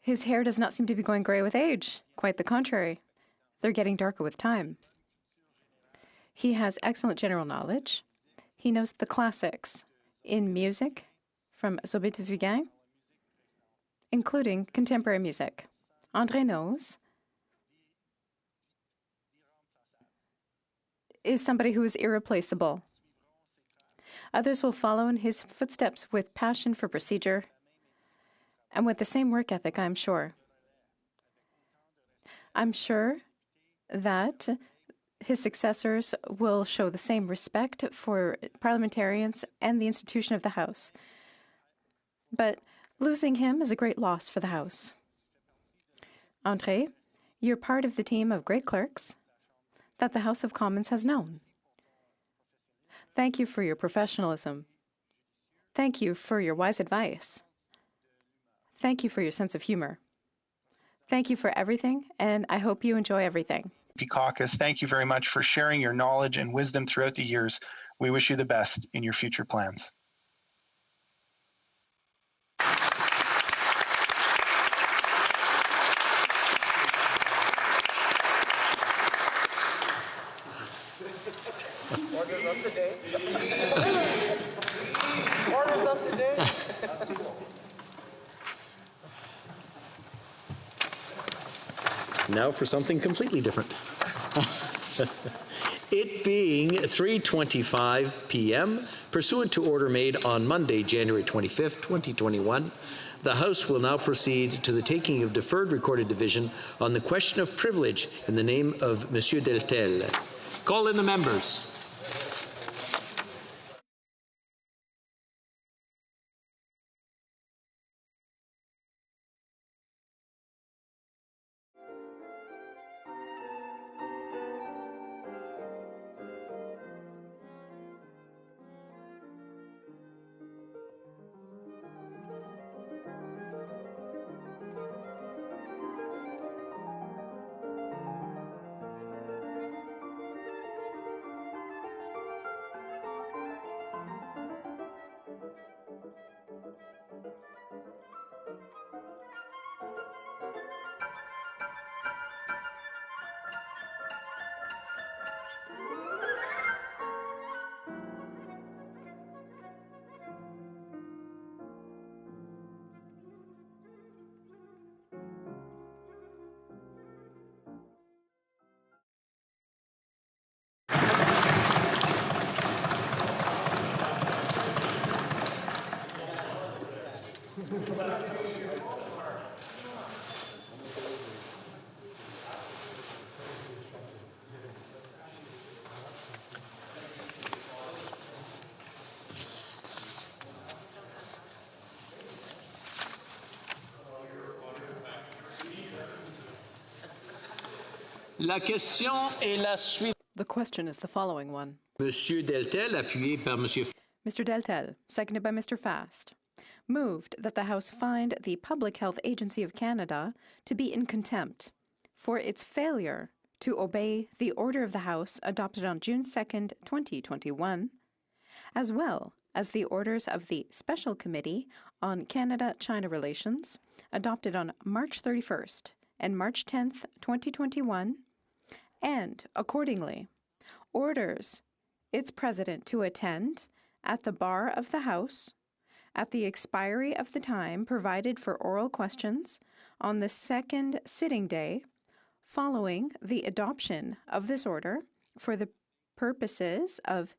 his hair does not seem to be going gray with age. Quite the contrary. They're getting darker with time. He has excellent general knowledge. He knows the classics in music from Zobit Fugain, including contemporary music. André knows is somebody who is irreplaceable. Others will follow in his footsteps with passion for procedure and with the same work ethic, I'm sure. I'm sure that his successors will show the same respect for parliamentarians and the institution of the House. But losing him is a great loss for the House. André, you're part of the team of great clerks that the House of Commons has known. Thank you for your professionalism. Thank you for your wise advice. Thank you for your sense of humor. Thank you for everything, and I hope you enjoy everything. Caucus, thank you very much for sharing your knowledge and wisdom throughout the years. We wish you the best in your future plans. Orders of the day. Orders of the day. Now for something completely different. It being 3:25 p.m., pursuant to order made on Monday, January 25th, 2021, the House will now proceed to the taking of deferred recorded division on the question of privilege in the name of Monsieur Deltel. Call in the members. La question est la suivante. The question is the following one. Monsieur Deltel, appuyé par Monsieur... Mr. Deltel, seconded by Mr. Fast, moved that the House find the Public Health Agency of Canada to be in contempt for its failure to obey the order of the House adopted on June 2nd, 2021, as well as the orders of the Special Committee on Canada-China Relations adopted on March 31st and March 10th, 2021, and, accordingly, orders its president to attend at the bar of the House at the expiry of the time provided for oral questions on the second sitting day following the adoption of this order for the purposes of